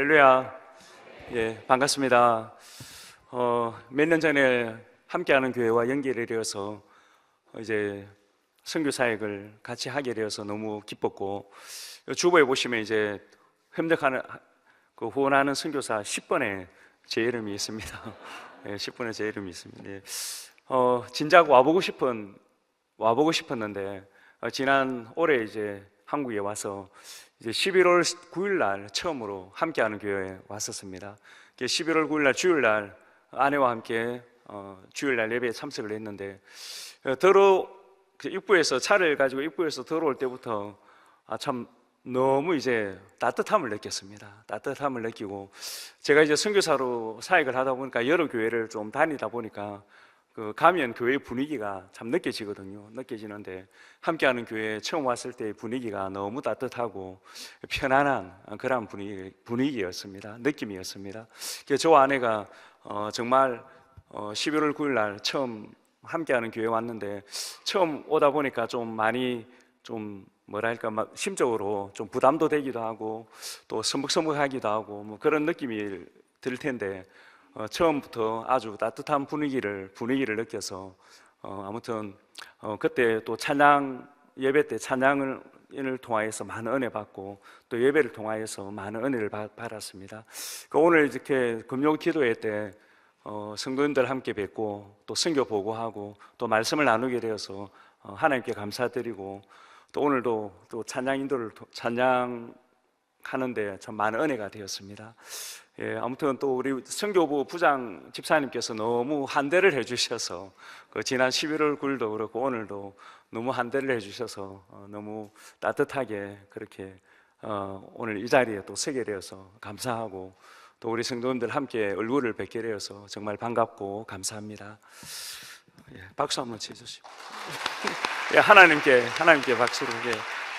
할렐루야. 예, 반갑습니다. 몇 년 전에 함께하는 교회와 연결이 되어서 이제 선교 사역을 같이 하게 되어서 너무 기뻤고, 주보에 보시면 이제 협력하는 후원하는 선교사 10번에 제 이름이 있습니다. 예, 10번에 제 이름이 있습니다. 예. 진작 와보고 싶었는데 지난 올해 이제 한국에 와서 이제 11월 9일 날 처음으로 함께하는 교회에 왔었습니다. 11월 9일 날 주일 날 아내와 함께 주일 날 예배에 참석을 했는데, 입구에서 차를 가지고 입구에서 들어올 때부터 참 너무 이제 따뜻함을 느꼈습니다. 따뜻함을 느끼고, 제가 이제 선교사로 사역을 하다 보니까 여러 교회를 좀 다니다 보니까 가면 교회의 분위기가 참 느껴지는데, 함께하는 교회에 처음 왔을 때의 분위기가 너무 따뜻하고 편안한 그런 분위기였습니다. 느낌이었습니다. 그래서 저 아내가 정말 11월 9일 날 처음 함께하는 교회에 왔는데, 처음 오다 보니까 좀 많이 막 심적으로 좀 부담도 되기도 하고 또 서먹서먹하기도 하고 뭐 그런 느낌이 들 텐데, 처음부터 아주 따뜻한 분위기를 느껴서 아무튼 그때 또 예배 때 찬양을 통하여서 많은 은혜 받고 또 예배를 통하여서 많은 은혜를 받았습니다. 오늘 이렇게 금요 기도회 때 성도님들 함께 뵙고 또 선교 보고하고 또 말씀을 나누게 되어서 하나님께 감사드리고, 또 오늘도 또 찬양하는데 참 많은 은혜가 되었습니다. 예, 아무튼 또 우리 선교부 부장 집사님께서 너무 환대를 해주셔서 지난 11월 9일도 그렇고 오늘도 너무 환대를 해주셔서 너무 따뜻하게 그렇게 오늘 이 자리에 또 서게 되어서 감사하고, 또 우리 성도님들 함께 얼굴을 뵙게 되어서 정말 반갑고 감사합니다. 예, 박수 한번 쳐주시고 예, 하나님께 박수로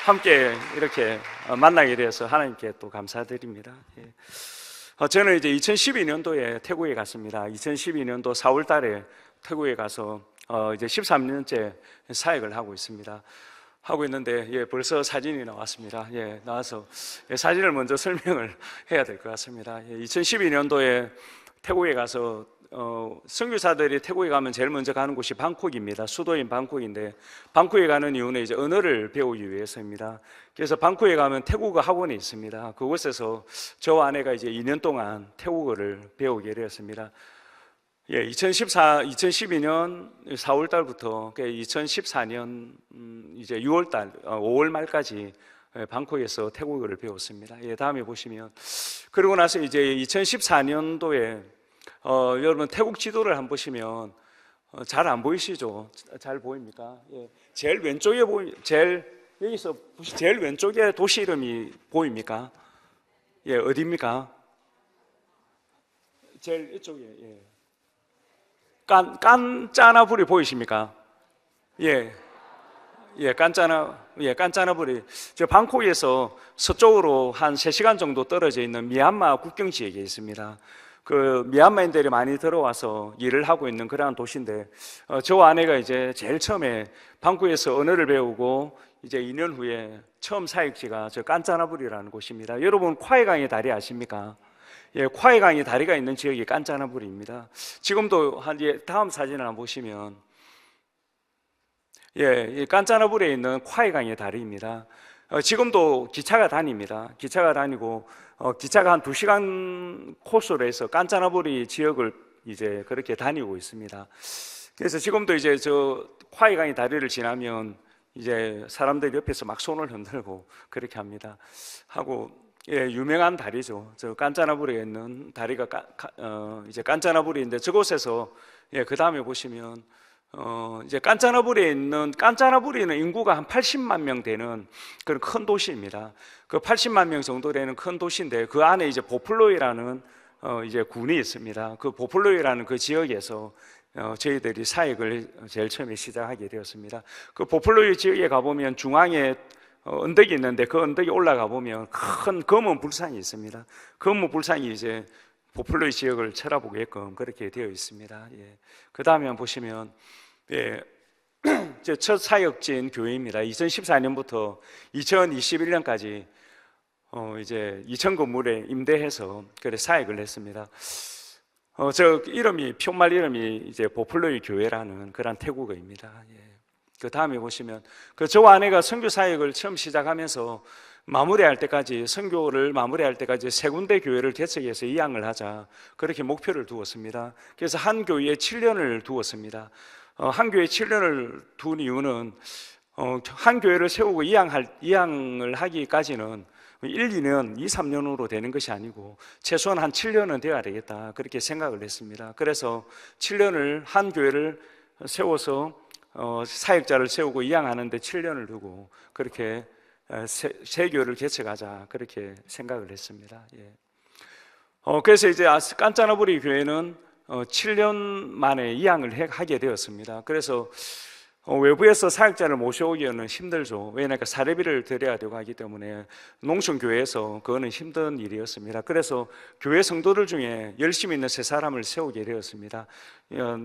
함께 이렇게 만나게 되어서 하나님께 또 감사드립니다. 예. 저는 이제 2012년도에 태국에 갔습니다. 2012년도 4월 달에 태국에 가서 이제 13년째 사역을 하고 있는데, 예, 벌써 사진이 나왔습니다. 예, 나와서 사진을 먼저 설명을 해야 될 것 같습니다. 예, 2012년도에 태국에 가서 선교사들이 태국에 가면 제일 먼저 가는 곳이 방콕입니다. 수도인 방콕인데, 방콕에 가는 이유는 이제 언어를 배우기 위해서입니다. 그래서 방콕에 가면 태국어 학원이 있습니다. 그곳에서 저와 아내가 이제 2년 동안 태국어를 배우게 되었습니다. 예, 2012년 4월 달부터 2014년 이제 6월 달, 5월 말까지 방콕에서 태국어를 배웠습니다. 예, 다음에 보시면, 그리고 나서 이제 2014년도에 여러분 태국 지도를 한번 보시면 잘 안 보이시죠? 잘 보입니까? 예. 제일 왼쪽에 여기서 제일 왼쪽에 도시 이름이 보입니까? 예, 어디입니까? 제일 이쪽에, 예. 깐짜나불이 보이십니까? 예. 예, 깐짜나불이 저 방콕에서 서쪽으로 한 3시간 정도 떨어져 있는 미얀마 국경 지역에 있습니다. 미얀마인들이 많이 들어와서 일을 하고 있는 그러한 도시인데, 저와 아내가 이제 제일 처음에 방콕에서 언어를 배우고 이제 2년 후에 처음 사역지가 저 깐짜나불이라는 곳입니다. 여러분 콰이강의 다리 아십니까? 예, 콰이강의 다리가 있는 지역이 깐짜나불입니다. 지금도 다음 사진을 한번 보시면, 예, 이 깐짜나불에 있는 콰이강의 다리입니다. 지금도 기차가 다닙니다. 기차가 다니고 기차가 한 2시간 코스로 해서 깐짜나불이 지역을 이제 그렇게 다니고 있습니다. 그래서 지금도 이제 저 콰이강의 다리를 지나면 이제 사람들 옆에서 막 손을 흔들고 그렇게 합니다. 예, 유명한 다리죠. 저 깐짜나불에 있는 다리가 이제 깐짜나불인데, 저곳에서 예, 그 다음에 보시면 이제 깐짜나불이는 인구가 한 80만 명 되는 그런 큰 도시입니다. 그 80만 명 정도 되는 큰 도시인데, 그 안에 이제 보플로이라는 이제 군이 있습니다. 그 보플로이라는 그 지역에서 저희들이 사역을 제일 처음에 시작하게 되었습니다. 그 보플로이 지역에 가보면 중앙에 언덕이 있는데, 그 언덕에 올라가 보면 큰 검은 불상이 있습니다. 검은 불상이 이제 보플로이 지역을 쳐다보게끔 그렇게 되어 있습니다. 예. 그 다음에 한번 보시면, 예, 첫 사역지인 교회입니다. 2014년부터 2021년까지 이제 2층 건물에 임대해서 그래 사역을 했습니다. 저 이름이 표말 이름이 이제 보플로의 교회라는 그런 태국어입니다. 예. 그 다음에 보시면 저와 아내가 선교 사역을 처음 시작하면서 마무리할 때까지 선교를 마무리할 때까지 3군데 교회를 개척해서 이양을 하자 그렇게 목표를 두었습니다. 그래서 한 교회에 7년을 두었습니다. 한 교회에 7년을 둔 이유는 한 교회를 세우고 이양을 하기까지는 1, 2년, 2, 3년으로 되는 것이 아니고 최소한 한 7년은 되어야 되겠다 그렇게 생각을 했습니다. 그래서 7년을 한 교회를 세워서 사역자를 세우고 이양하는데 7년을 두고 그렇게 새 교회를 개척하자 그렇게 생각을 했습니다. 예. 그래서 이제 깐짜나부리 교회는 7년 만에 이양을 하게 되었습니다. 그래서 외부에서 사역자를 모셔오기에는 힘들죠. 왜냐하면 사례비를 드려야 되고 하기 때문에 농촌교회에서 그거는 힘든 일이었습니다. 그래서 교회 성도들 중에 열심히 있는 3사람을 세우게 되었습니다.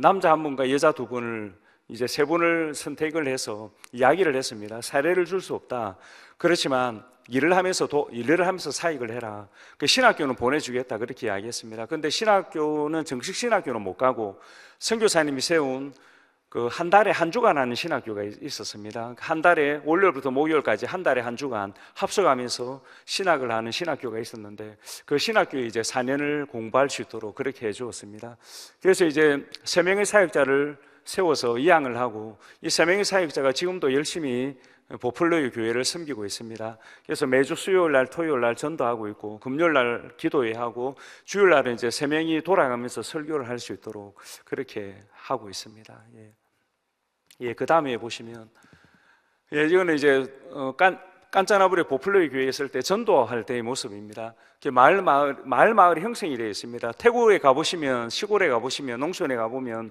남자 1분과 여자 2분을 이제 3분을 선택을 해서 이야기를 했습니다. 사례를 줄 수 없다. 그렇지만 일을 하면서 사역을 해라. 그 신학교는 보내주겠다 그렇게 이야기했습니다. 그런데 신학교는 정식 신학교는 못 가고 선교사님이 세운 그 한 달에 한 주간 하는 신학교가 있었습니다. 한 달에 월요일부터 목요일까지 한 달에 한 주간 합석하면서 신학을 하는 신학교가 있었는데 그 신학교에 이제 4년을 공부할 수 있도록 그렇게 해주었습니다. 그래서 이제 3명의 사역자를 세워서 이양을 하고 이 3명의 사역자가 지금도 열심히 보플로의 교회를 섬기고 있습니다. 그래서 매주 수요일 날, 토요일 날 전도하고 있고 금요일 날 기도회하고 주일 날은 이제 3명이 돌아가면서 설교를 할 수 있도록 그렇게 하고 있습니다. 예, 그 다음에 보시면 이거는 이제 깐짜나부리 보플로의 교회에 있을 때 전도할 때의 모습입니다. 마을 형성이 되어 있습니다. 태국에 가보시면 시골에 가보시면 농촌에 가보면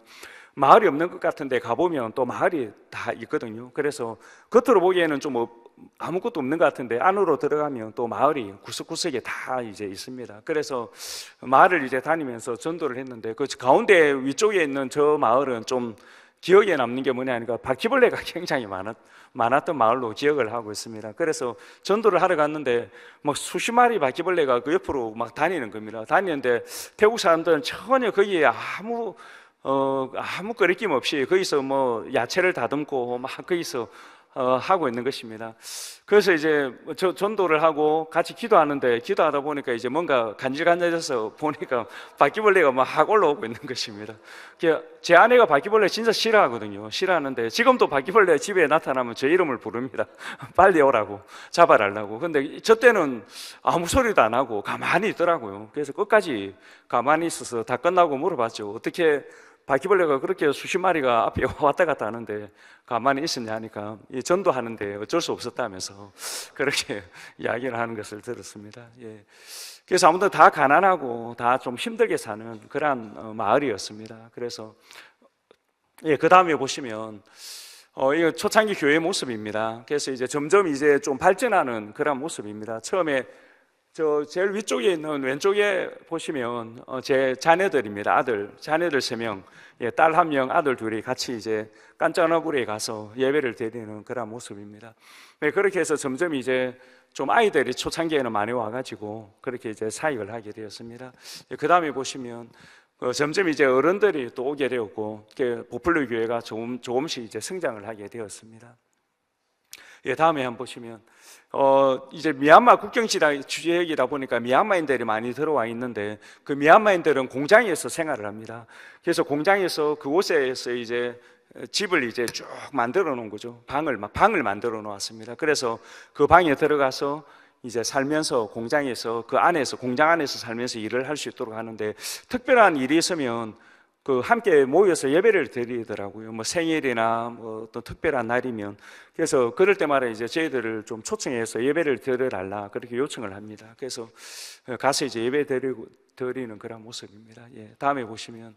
마을이 없는 것 같은데 가보면 또 마을이 다 있거든요. 그래서 겉으로 보기에는 좀 아무것도 없는 것 같은데 안으로 들어가면 또 마을이 구석구석에 다 이제 있습니다. 그래서 마을을 이제 다니면서 전도를 했는데 그 가운데 위쪽에 있는 저 마을은 좀 기억에 남는 게 뭐냐 하니까 바퀴벌레가 굉장히 많았던 마을로 기억을 하고 있습니다. 그래서 전도를 하러 갔는데 막 수십 마리 바퀴벌레가 그 옆으로 막 다니는 겁니다. 다니는데 태국 사람들은 전혀 거기에 아무 거리낌 없이 거기서 뭐 야채를 다듬고 막 거기서 하고 있는 것입니다. 그래서 이제 전도를 하고 같이 기도하다 보니까 이제 뭔가 간질간질해서 보니까 바퀴벌레가 막 올라오고 있는 것입니다. 제 아내가 바퀴벌레 진짜 싫어하는데 지금도 바퀴벌레 집에 나타나면 제 이름을 부릅니다. 빨리 오라고, 잡아달라고. 근데 저 때는 아무 소리도 안 하고 가만히 있더라고요. 그래서 끝까지 가만히 있어서 다 끝나고 물어봤죠. 어떻게 바퀴벌레가 그렇게 수십 마리가 앞에 왔다 갔다 하는데 가만히 있었냐 하니까 전도하는데 어쩔 수 없었다면서 그렇게 이야기를 하는 것을 들었습니다. 예. 그래서 아무튼 다 가난하고 다 좀 힘들게 사는 그러한 마을이었습니다. 그래서 그 다음에 보시면 이거 초창기 교회 모습입니다. 그래서 이제 점점 이제 좀 발전하는 그런 모습입니다. 처음에 제일 위쪽에 있는 왼쪽에 보시면 제 자녀들입니다. 자녀들 3명, 딸 1명, 아들 2이 같이 이제 깐짜나부리에 가서 예배를 드리는 그런 모습입니다. 그렇게 해서 점점 이제 좀 아이들이 초창기에는 많이 와가지고 그렇게 이제 사역을 하게 되었습니다. 그 다음에 보시면 점점 이제 어른들이 또 오게 되었고 보플로 교회가 조금씩 이제 성장을 하게 되었습니다. 다음에 한번 보시면 이제 미얀마 국경 지역이다 보니까 미얀마인들이 많이 들어와 있는데 그 미얀마인들은 공장에서 생활을 합니다. 그래서 공장에서 그곳에서 이제 집을 이제 쭉 만들어 놓은 거죠. 방을 만들어 놓았습니다. 그래서 그 방에 들어가서 이제 살면서 공장 안에서 살면서 일을 할 수 있도록 하는데 특별한 일이 있으면 함께 모여서 예배를 드리더라고요. 뭐 생일이나 뭐 어떤 특별한 날이면. 그래서 그럴 때마다 이제 저희들을 좀 초청해서 예배를 드려달라 그렇게 요청을 합니다. 그래서 가서 이제 예배 드리는 그런 모습입니다. 다음에 보시면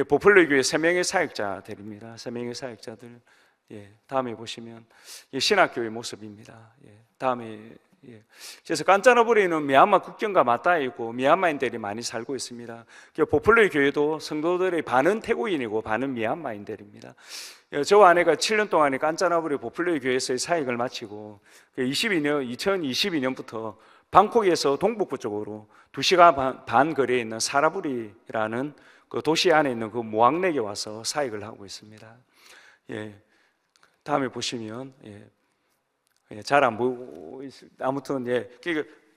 보플로 교회 3명의 사역자들입니다. 3명의 사역자들. 다음에 보시면 신학교의 모습입니다. 다음에 그래서 깐짜나부리는 미얀마 국경과 맞닿아 있고 미얀마인들이 많이 살고 있습니다. 보플로의 교회도 성도들의 반은 태국인이고 반은 미얀마인들입니다. 저와 아내가 7년 동안에 깐짜나부리 보플로의 교회에서의 사역을 마치고 2022년부터 방콕에서 동북부 쪽으로 2시간 반 거리에 있는 사라부리라는 그 도시 안에 있는 그 무왕렉에 와서 사역을 하고 있습니다. 예, 다음에 보시면 잘 안 보이고 아무튼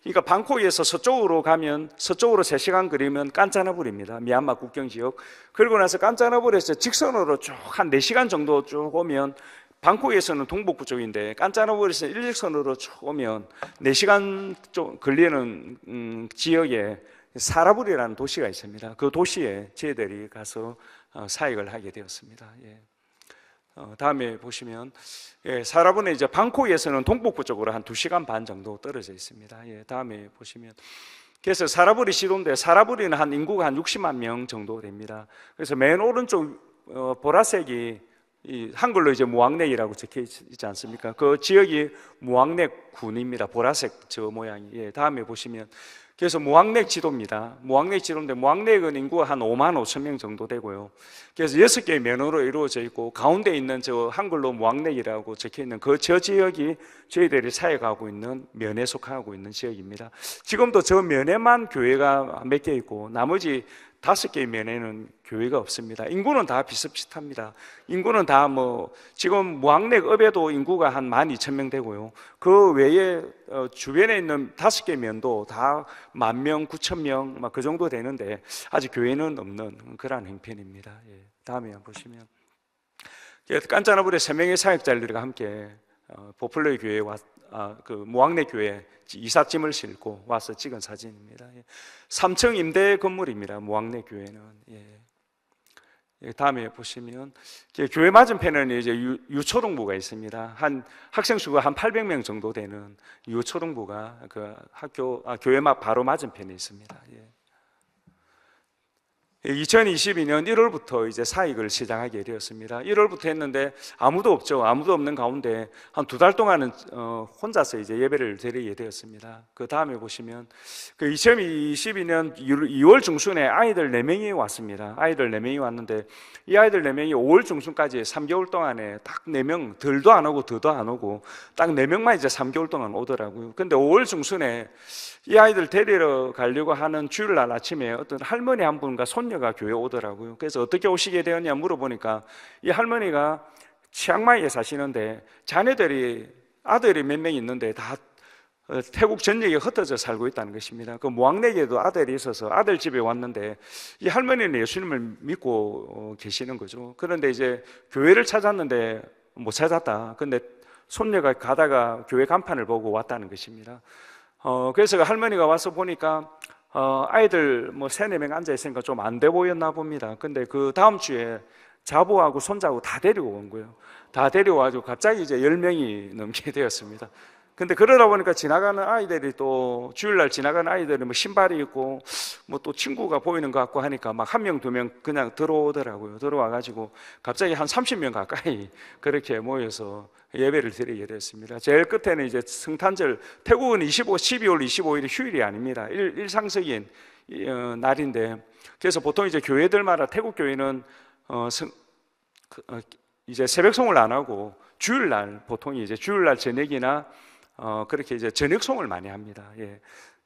그러니까 방콕에서 서쪽으로 가면 서쪽으로 3시간 거리면 깐짜나불입니다. 미얀마 국경 지역. 그리고 나서 깐짜나불에서 직선으로 쭉 한 4시간 정도 쭉 오면 방콕에서는 동북부 쪽인데 깐짜나불에서 일직선으로 쭉 오면 4시간 좀 걸리는 지역에 사라불이라는 도시가 있습니다. 그 도시에 저희들이 가서 사역을 하게 되었습니다. 다음에 보시면 사라불은 이제 방콕에서는 동북부 쪽으로 한 2시간 반 정도 떨어져 있습니다. 다음에 보시면 그래서 사라불이 시도인데 사라불이는 한 인구가 한 60만 명 정도 됩니다. 그래서 맨 오른쪽 보라색이 한글로 이제 무왕렉이라고 적혀 있지 않습니까? 그 지역이 무왕렉 군입니다. 보라색 저 모양이. 다음에 보시면 그래서 무왕렉 지도입니다. 무왕렉 지도인데 무왕렉은 인구가 한 5만 5천 명 정도 되고요. 그래서 6개의 면으로 이루어져 있고 가운데 있는 저 한글로 무왕렉이라고 적혀 있는 저 지역이 저희들이 사역하고 있는 면에 속하고 있는 지역입니다. 지금도 저 면에만 교회가 몇 개 있고 나머지 5개의 면에는 교회가 없습니다. 인구는 다 비슷비슷합니다. 인구는 다 지금 무왕렉읍에도 인구가 한 12,000명 되고요. 그 외에 주변에 있는 5개의 면도 다 10,000명, 9,000명 막 그 정도 되는데 아직 교회는 없는 그런 형편입니다. 다음에 보시면 깐짜나불에 3명의 사역자들과 함께 보플러의 교회에 그 무왕렉 교회 이삿짐을 싣고 와서 찍은 사진입니다. 3층 임대 건물입니다. 무왕렉 교회는. 다음에 보시면 교회 맞은편에는 이제 유초등부가 있습니다. 한 학생 수가 한 800명 정도 되는 유초등부가 그 교회 바로 맞은편에 있습니다. 2022년 1월부터 이제 사역을 시작하게 되었습니다. 1월부터 했는데 아무도 없죠. 아무도 없는 가운데 한 2달 동안은 혼자서 이제 예배를 드리게 되었습니다. 그 다음에 보시면 그 2022년 2월 중순에 아이들 4명이 왔습니다. 아이들 4명이 왔는데 이 아이들 4명이 5월 중순까지 3개월 동안에 딱 4명, 덜도 안 오고 더도 안 오고 딱 4명만 이제 3개월 동안 오더라고요. 근데 5월 중순에 이 아이들 데리러 가려고 하는 주일날 아침에 어떤 할머니 한 분과 손녀가 교회에 오더라고요. 그래서 어떻게 오시게 되었냐 물어보니까 이 할머니가 치앙마이에 사시는데 자녀들이 아들이 몇 명 있는데 다 태국 전역에 흩어져 살고 있다는 것입니다. 그 무왕렉에도 아들이 있어서 아들 집에 왔는데 이 할머니는 예수님을 믿고 계시는 거죠. 그런데 이제 교회를 찾았는데 못 찾았다. 근데 손녀가 가다가 교회 간판을 보고 왔다는 것입니다. 그래서 할머니가 와서 보니까 아이들 3-4명 앉아있으니까 좀 안 돼 보였나 봅니다. 근데 그 다음 주에 자부하고 손자하고 다 데리고 온 거예요. 다 데려와가지고 갑자기 이제 10명이 넘게 되었습니다. 근데 그러다 보니까 지나가는 아이들이 또 주일날 지나가는 아이들이 신발이 있고 또 친구가 보이는 것 같고 하니까 막 1명, 2명 그냥 들어오더라고요. 들어와가지고 갑자기 한 30명 가까이 그렇게 모여서 예배를 드리게 됐습니다. 제일 끝에는 이제 성탄절, 태국은 12월 25일이 휴일이 아닙니다. 일상적인 날인데 그래서 보통 이제 교회들마다 태국 교회는 이제 새벽송을 안 하고 주일날 보통 이제 주일날 저녁이나 그렇게 이제 저녁송을 많이 합니다.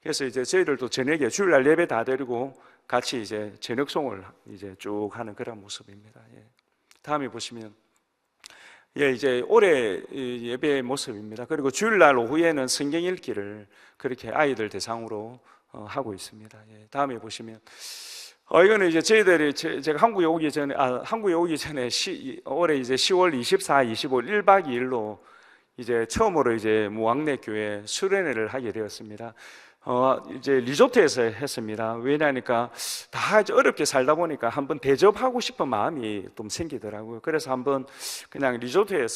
그래서 이제 저희들도 저녁에 주일날 예배 다 드리고 같이 이제 저녁송을 이제 쭉 하는 그런 모습입니다. 다음에 보시면 이제 올해 예배의 모습입니다. 그리고 주일날 오후에는 성경 읽기를 그렇게 아이들 대상으로 하고 있습니다. 다음에 보시면 이거는 이제 저희들이 제가 한국에 오기 전에 올해 이제 10월 24, 25일 1박 2일로 이제 처음으로 이제 무왕렉 교회 수련회를 하게 되었습니다. 이제 리조트에서 했습니다. 왜냐하니까 다 어렵게 살다 보니까 한번 대접하고 싶은 마음이 좀 생기더라고요. 그래서 한번 그냥 리조트에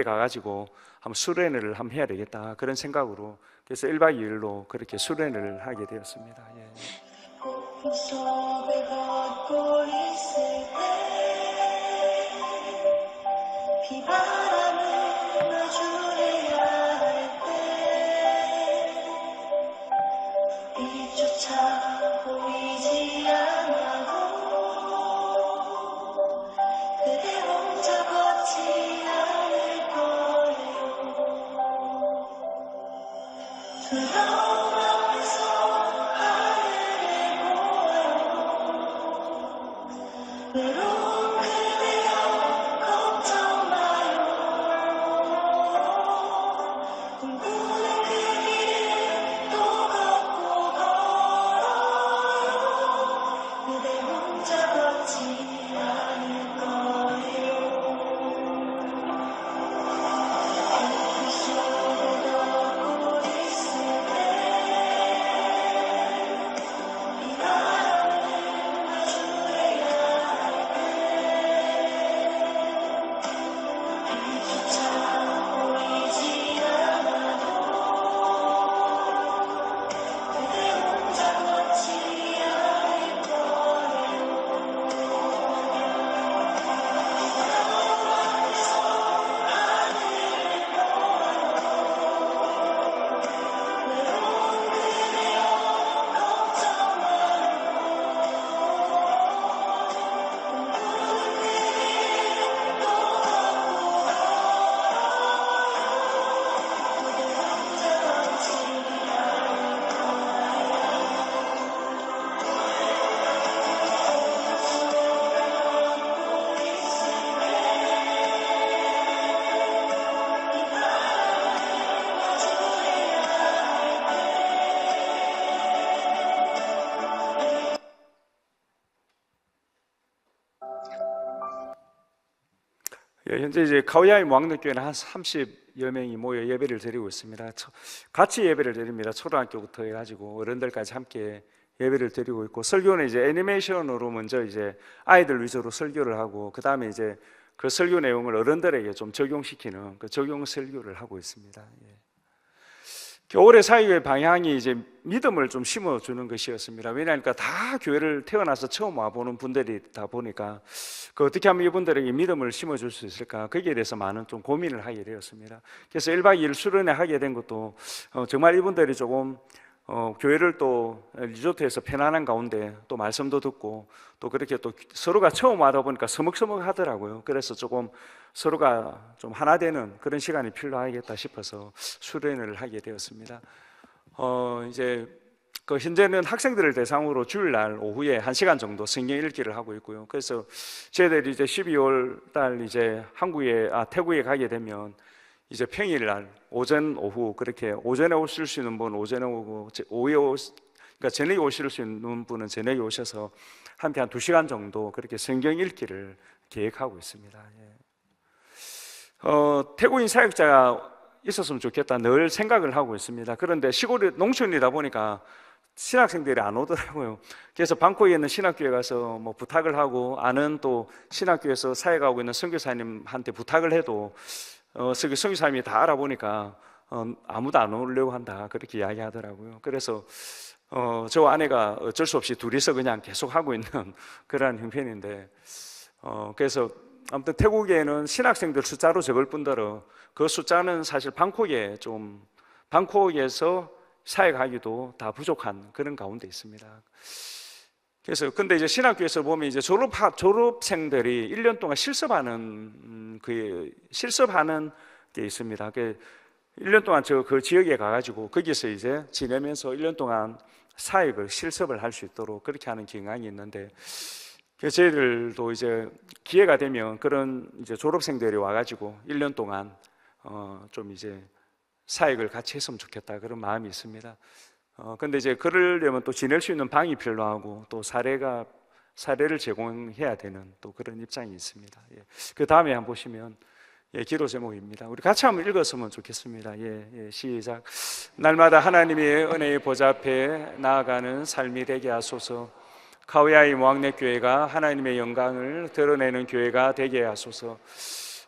가가지고 한번 수련회를 한번 해야 되겠다 그런 생각으로 그래서 1박 2일로 그렇게 수련회를 하게 되었습니다. 두 외로운 그대여 걱정 마요. 꿈꾸는 그 길을 또 걷고 걸어요. 그대 혼자 걷지 않을 거예요. 그 속에 걷고 있을 때 비바람을 마주해야 할 때 빛조차 보이지 않아도 그대 혼자 걷지 않을 거예요. 외로운 그대여 걱정 마요. 꿈꾸는 그 길을 또 걷고 걸어요. 그대 혼자 걷지 않을 예, 현재 이제 카오야이 무학력교회는 한 30여 명이 모여 예배를 드리고 있습니다. 같이 예배를 드립니다. 초등학교부터 해가지고 어른들까지 함께 예배를 드리고 있고, 설교는 이제 애니메이션으로 먼저 이제 아이들 위주로 설교를 하고, 그 다음에 이제 그 설교 내용을 어른들에게 좀 적용시키는 그 적용 설교를 하고 있습니다. 예. 올해 사역의 방향이 이제 믿음을 좀 심어주는 것이었습니다. 왜냐하니까 다 교회를 태어나서 처음 와보는 분들이다 보니까 어떻게 하면 이분들에게 믿음을 심어줄 수 있을까, 거기에 대해서 많은 좀 고민을 하게 되었습니다. 그래서 1박 2일 수련회 하게 된 것도 정말 이분들이 조금 교회를 또 리조트에서 편안한 가운데 또 말씀도 듣고 또 그렇게 또 서로가 처음 와다 보니까 서먹서먹 하더라고요. 그래서 조금 서로가 좀 하나 되는 그런 시간이 필요하겠다 싶어서 수련회를 하게 되었습니다. 이제 현재는 학생들을 대상으로 주일날 오후에 1시간 정도 성경 읽기를 하고 있고요. 그래서 저희들이 이제 12월 달 이제 태국에 가게 되면 이제 평일날 오전 오후 그렇게 오전에 오실 수 있는 분은 오전에 오고 그러니까 저녁에 오실 수 있는 분은 저녁에 오셔서 함께 한 2시간 정도 그렇게 성경 읽기를 계획하고 있습니다. 예. 태국인 사역자가 있었으면 좋겠다 늘 생각을 하고 있습니다. 그런데 시골이 농촌이다 보니까 신학생들이 안 오더라고요. 그래서 방콕에 있는 신학교에 가서 뭐 부탁을 하고, 아는 또 신학교에서 사역하고 있는 선교사님한테 부탁을 해도 선교사님이 다 알아보니까 아무도 안 오려고 한다 그렇게 이야기하더라고요. 그래서 저 아내가 어쩔 수 없이 둘이서 그냥 계속 하고 있는 그러한 형편인데, 그래서 아무튼 태국에는 신학생들 숫자로 적을 뿐더러 그 숫자는 사실 방콕에서 사역하기도 다 부족한 그런 가운데 있습니다. 그래서 근데 이제 신학교에서 보면 이제 졸업생들이 1년 동안 실습하는 게 있습니다. 1년 동안 그 지역에 가가지고 거기서 이제 지내면서 1년 동안 사역을 실습을 할 수 있도록 그렇게 하는 경향이 있는데, 그래서 저희들도 이제 기회가 되면 그런 이제 졸업생들이 와가지고 1년 동안 좀 이제 사역을 같이 했으면 좋겠다 그런 마음이 있습니다. 근데 이제 그러려면 또 지낼 수 있는 방이 필요하고 또 사례를 제공해야 되는 또 그런 입장이 있습니다. 예. 그 다음에 한번 보시면 기도 제목입니다. 우리 같이 한번 읽었으면 좋겠습니다. 시작. 날마다 하나님의 은혜의 보좌 앞에 나아가는 삶이 되게 하소서. 카오야이 무학력교회가 하나님의 영광을 드러내는 교회가 되게 하소서.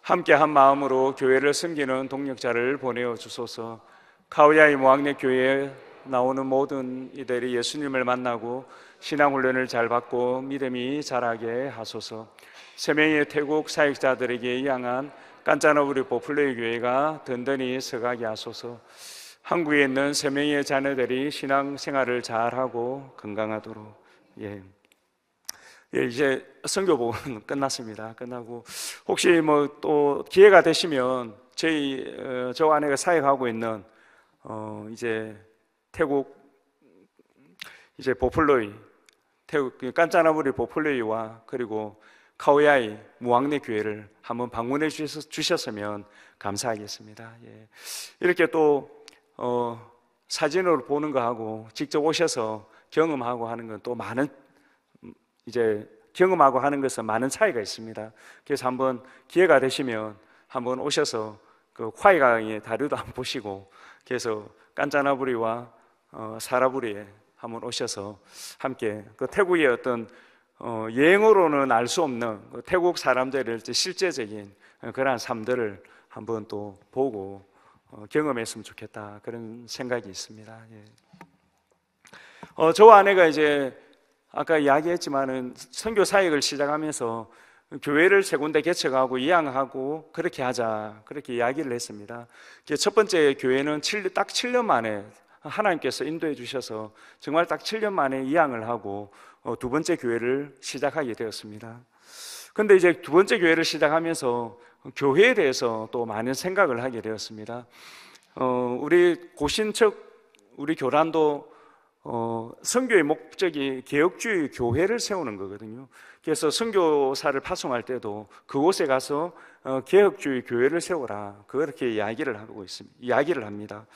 함께 한 마음으로 교회를 섬기는 동력자를 보내어 주소서. 카오야이 무학력교회에 나오는 모든 이들이 예수님을 만나고 신앙훈련을 잘 받고 믿음이 자라게 하소서. 세명의 태국 사역자들에게 향한 깐짜너브리 보플레이 교회가 든든히 서가게 하소서. 한국에 있는 세명의 자녀들이 신앙생활을 잘하고 건강하도록. 이제 선교복은 끝났습니다. 끝나고 혹시 뭐 또 기회가 되시면 저 아내가 사역하고 있는 이제 태국 이제 보플로이 태국 깐짜나무리 보플로이와 그리고 카오야이 무왕내 교회를 한번 방문해 주셨으면 감사하겠습니다. 예. 이렇게 또 사진으로 보는 거하고 직접 오셔서 경험하고 하는 건 또 많은 이제 경험하고 하는 것은 많은 차이가 있습니다. 그래서 한번 기회가 되시면 한번 오셔서 그 화이강의 다리도 한번 보시고, 그래서 깐짜나부리와 사라부리에 한번 오셔서 함께 그 태국의 어떤 여행으로는 알 수 없는 그 태국 사람들의 실제적인 그러한 삶들을 한번 또 보고 경험했으면 좋겠다, 그런 생각이 있습니다. 예. 저와 아내가 이제 아까 이야기했지만은 선교 사역을 시작하면서 교회를 세 군데 개척하고 이양하고 그렇게 하자, 그렇게 이야기를 했습니다. 첫 번째 교회는 딱 7년 만에 하나님께서 인도해 주셔서 정말 딱 7년 만에 이양을 하고 두 번째 교회를 시작하게 되었습니다. 그런데 이제 두 번째 교회를 시작하면서 교회에 대해서 또 많은 생각을 하게 되었습니다. 우리 고신척 우리 교단도 선교의 목적이 개혁주의 교회를 세우는 거거든요. 그래서 선교사를 파송할 때도 그곳에 가서 개혁주의 교회를 세우라, 그렇게 이야기를 하고 있습니다. 이야기를 합니다.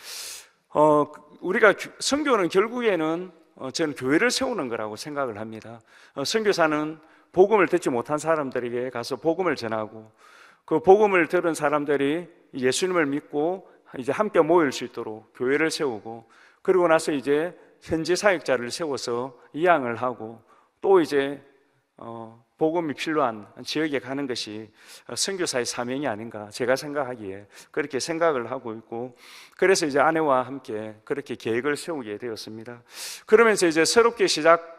우리가 선교는 결국에는 저는 교회를 세우는 거라고 생각을 합니다. 선교사는 복음을 듣지 못한 사람들에게 가서 복음을 전하고, 그 복음을 들은 사람들이 예수님을 믿고 이제 함께 모일 수 있도록 교회를 세우고, 그리고 나서 이제 현지 사역자를 세워서 이양을 하고, 또 이제 복음이 필요한 지역에 가는 것이 선교사의 사명이 아닌가, 제가 생각하기에 그렇게 생각을 하고 있고, 그래서 이제 아내와 함께 그렇게 계획을 세우게 되었습니다. 그러면서 이제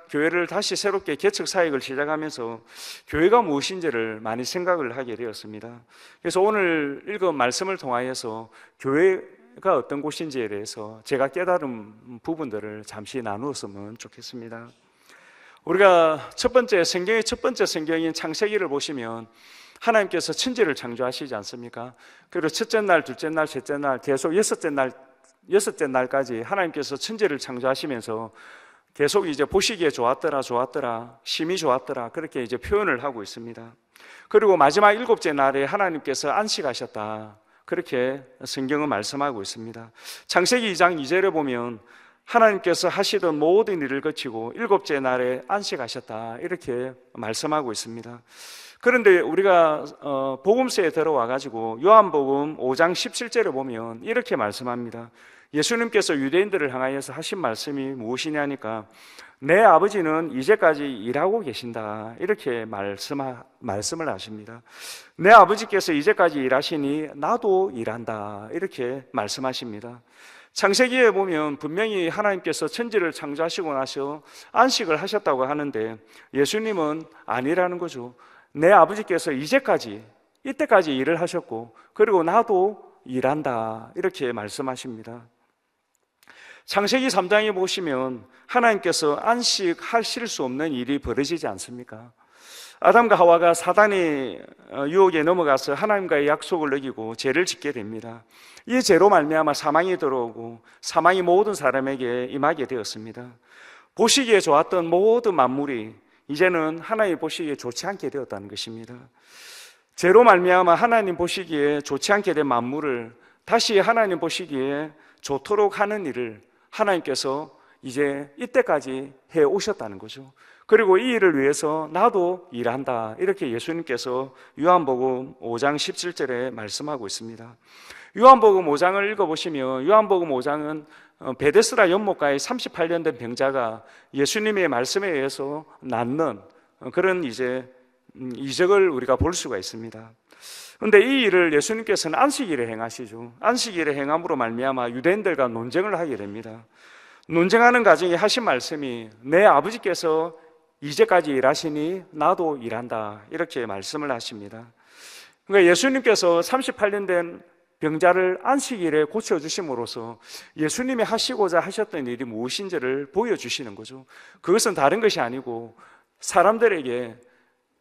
교회를 다시 새롭게 개척 사역을 시작하면서 교회가 무엇인지를 많이 생각을 하게 되었습니다. 그래서 오늘 읽은 말씀을 통하여서 교회가 어떤 곳인지에 대해서 제가 깨달은 부분들을 잠시 나누었으면 좋겠습니다. 우리가 성경의 첫 번째 성경인 창세기를 보시면 하나님께서 천지를 창조하시지 않습니까? 그리고 첫째 날, 둘째 날, 셋째 날, 계속 여섯째 날까지 하나님께서 천지를 창조하시면서 계속 이제 보시기에 좋았더라, 심히 좋았더라, 그렇게 이제 표현을 하고 있습니다. 그리고 마지막 일곱째 날에 하나님께서 안식하셨다, 그렇게 성경은 말씀하고 있습니다. 창세기 2장 2절에 보면 하나님께서 하시던 모든 일을 거치고 일곱째 날에 안식하셨다, 이렇게 말씀하고 있습니다. 그런데 우리가 복음서에 들어와 가지고 요한복음 5장 17절에 보면 이렇게 말씀합니다. 예수님께서 유대인들을 향하여서 하신 말씀이 무엇이냐니까, 내 아버지는 이제까지 일하고 계신다, 이렇게 말씀을 하십니다. 내 아버지께서 이제까지 일하시니 나도 일한다, 이렇게 말씀하십니다. 창세기에 보면 분명히 하나님께서 천지를 창조하시고 나서 안식을 하셨다고 하는데, 예수님은 아니라는 거죠. 내 아버지께서 이때까지 일을 하셨고, 그리고 나도 일한다, 이렇게 말씀하십니다. 창세기 3장에 보시면 하나님께서 안식하실 수 없는 일이 벌어지지 않습니까? 아담과 하와가 사단의 유혹에 넘어가서 하나님과의 약속을 어기고 죄를 짓게 됩니다. 이 죄로 말미암아 사망이 들어오고 사망이 모든 사람에게 임하게 되었습니다. 보시기에 좋았던 모든 만물이 이제는 하나님 보시기에 좋지 않게 되었다는 것입니다. 죄로 말미암아 하나님 보시기에 좋지 않게 된 만물을 다시 하나님 보시기에 좋도록 하는 일을 하나님께서 이제 이때까지 해 오셨다는 거죠. 그리고 이 일을 위해서 나도 일한다, 이렇게 예수님께서 요한복음 5장 17절에 말씀하고 있습니다. 요한복음 5장을 읽어보시면, 요한복음 5장은 베데스다 연못가에 38년 된 병자가 예수님의 말씀에 의해서 낫는 그런 이제 이적을 우리가 볼 수가 있습니다. 그런데 이 일을 예수님께서는 안식일에 행하시죠. 안식일에 행함으로 말미암아 유대인들과 논쟁을 하게 됩니다. 논쟁하는 과정에 하신 말씀이, 내 아버지께서 이제까지 일하시니 나도 일한다, 이렇게 말씀을 하십니다. 그러니까 예수님께서 38년 된 병자를 안식일에 고쳐주심으로써 예수님이 하시고자 하셨던 일이 무엇인지를 보여주시는 거죠. 그것은 다른 것이 아니고 사람들에게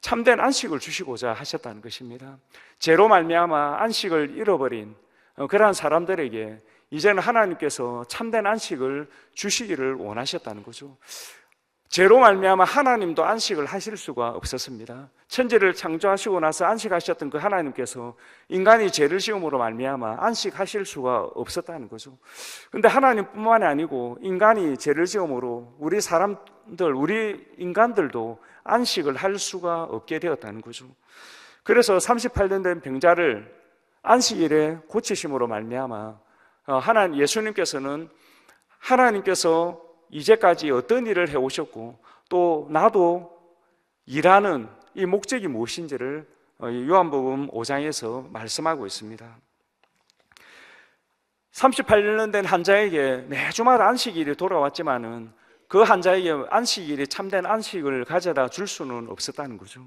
참된 안식을 주시고자 하셨다는 것입니다. 죄로 말미암아 안식을 잃어버린 그러한 사람들에게 이제는 하나님께서 참된 안식을 주시기를 원하셨다는 거죠. 죄로 말미암아 하나님도 안식을 하실 수가 없었습니다. 천지를 창조하시고 나서 안식하셨던 그 하나님께서 인간이 죄를 지음으로 말미암아 안식하실 수가 없었다는 거죠. 근데 하나님뿐만이 아니고 인간이 죄를 지음으로 우리 사람들, 우리 인간들도 안식을 할 수가 없게 되었다는 거죠. 그래서 38년 된 병자를 안식일에 고치심으로 말미암아 예수님께서는 하나님께서 이제까지 어떤 일을 해오셨고 또 나도 일하는 이 목적이 무엇인지를 요한복음 5장에서 말씀하고 있습니다. 38년 된 환자에게 매주마다 안식일이 돌아왔지만은 그 환자에게 안식일이 참된 안식을 가져다 줄 수는 없었다는 거죠.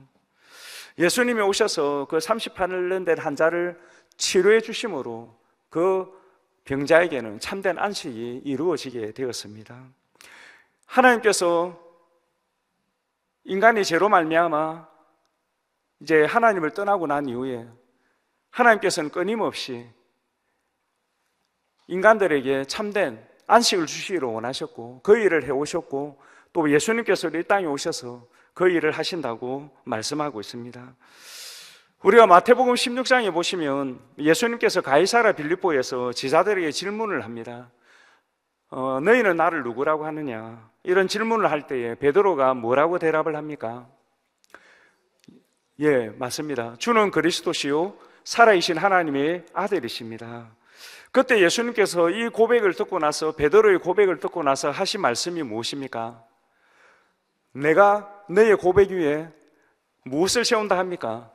예수님이 오셔서 그 38년 된 환자를 치료해 주심으로 그 병자에게는 참된 안식이 이루어지게 되었습니다. 하나님께서 인간이 죄로 말미암아 이제 하나님을 떠나고 난 이후에 하나님께서는 끊임없이 인간들에게 참된 안식을 주시기를 원하셨고 그 일을 해오셨고 또 예수님께서 이 땅에 오셔서 그 일을 하신다고 말씀하고 있습니다. 우리가 마태복음 16장에 보시면 예수님께서 가이사랴 빌립보에서 제자들에게 질문을 합니다. 너희는 나를 누구라고 하느냐? 이런 질문을 할 때에 베드로가 뭐라고 대답을 합니까? 예, 맞습니다. 주는 그리스도시요 살아계신 하나님의 아들이십니다. 그때 예수님께서 이 고백을 듣고 나서 베드로의 고백을 듣고 나서 하신 말씀이 무엇입니까? 내가 너의 고백 위에 무엇을 세운다 합니까?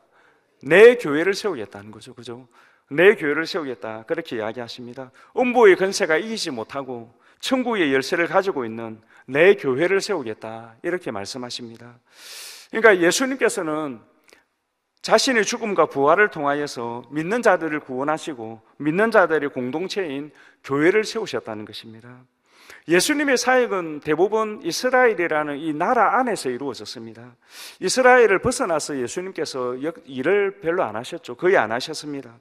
내 교회를 세우겠다는 거죠. 그죠? 내 교회를 세우겠다. 그렇게 이야기하십니다. 음부의 권세가 이기지 못하고 천국의 열쇠를 가지고 있는 내 교회를 세우겠다. 이렇게 말씀하십니다. 그러니까 예수님께서는 자신의 죽음과 부활을 통하여서 믿는 자들을 구원하시고 믿는 자들의 공동체인 교회를 세우셨다는 것입니다. 예수님의 사역은 대부분 이스라엘이라는 이 나라 안에서 이루어졌습니다. 이스라엘을 벗어나서 예수님께서 일을 별로 안 하셨죠. 거의 안 하셨습니다.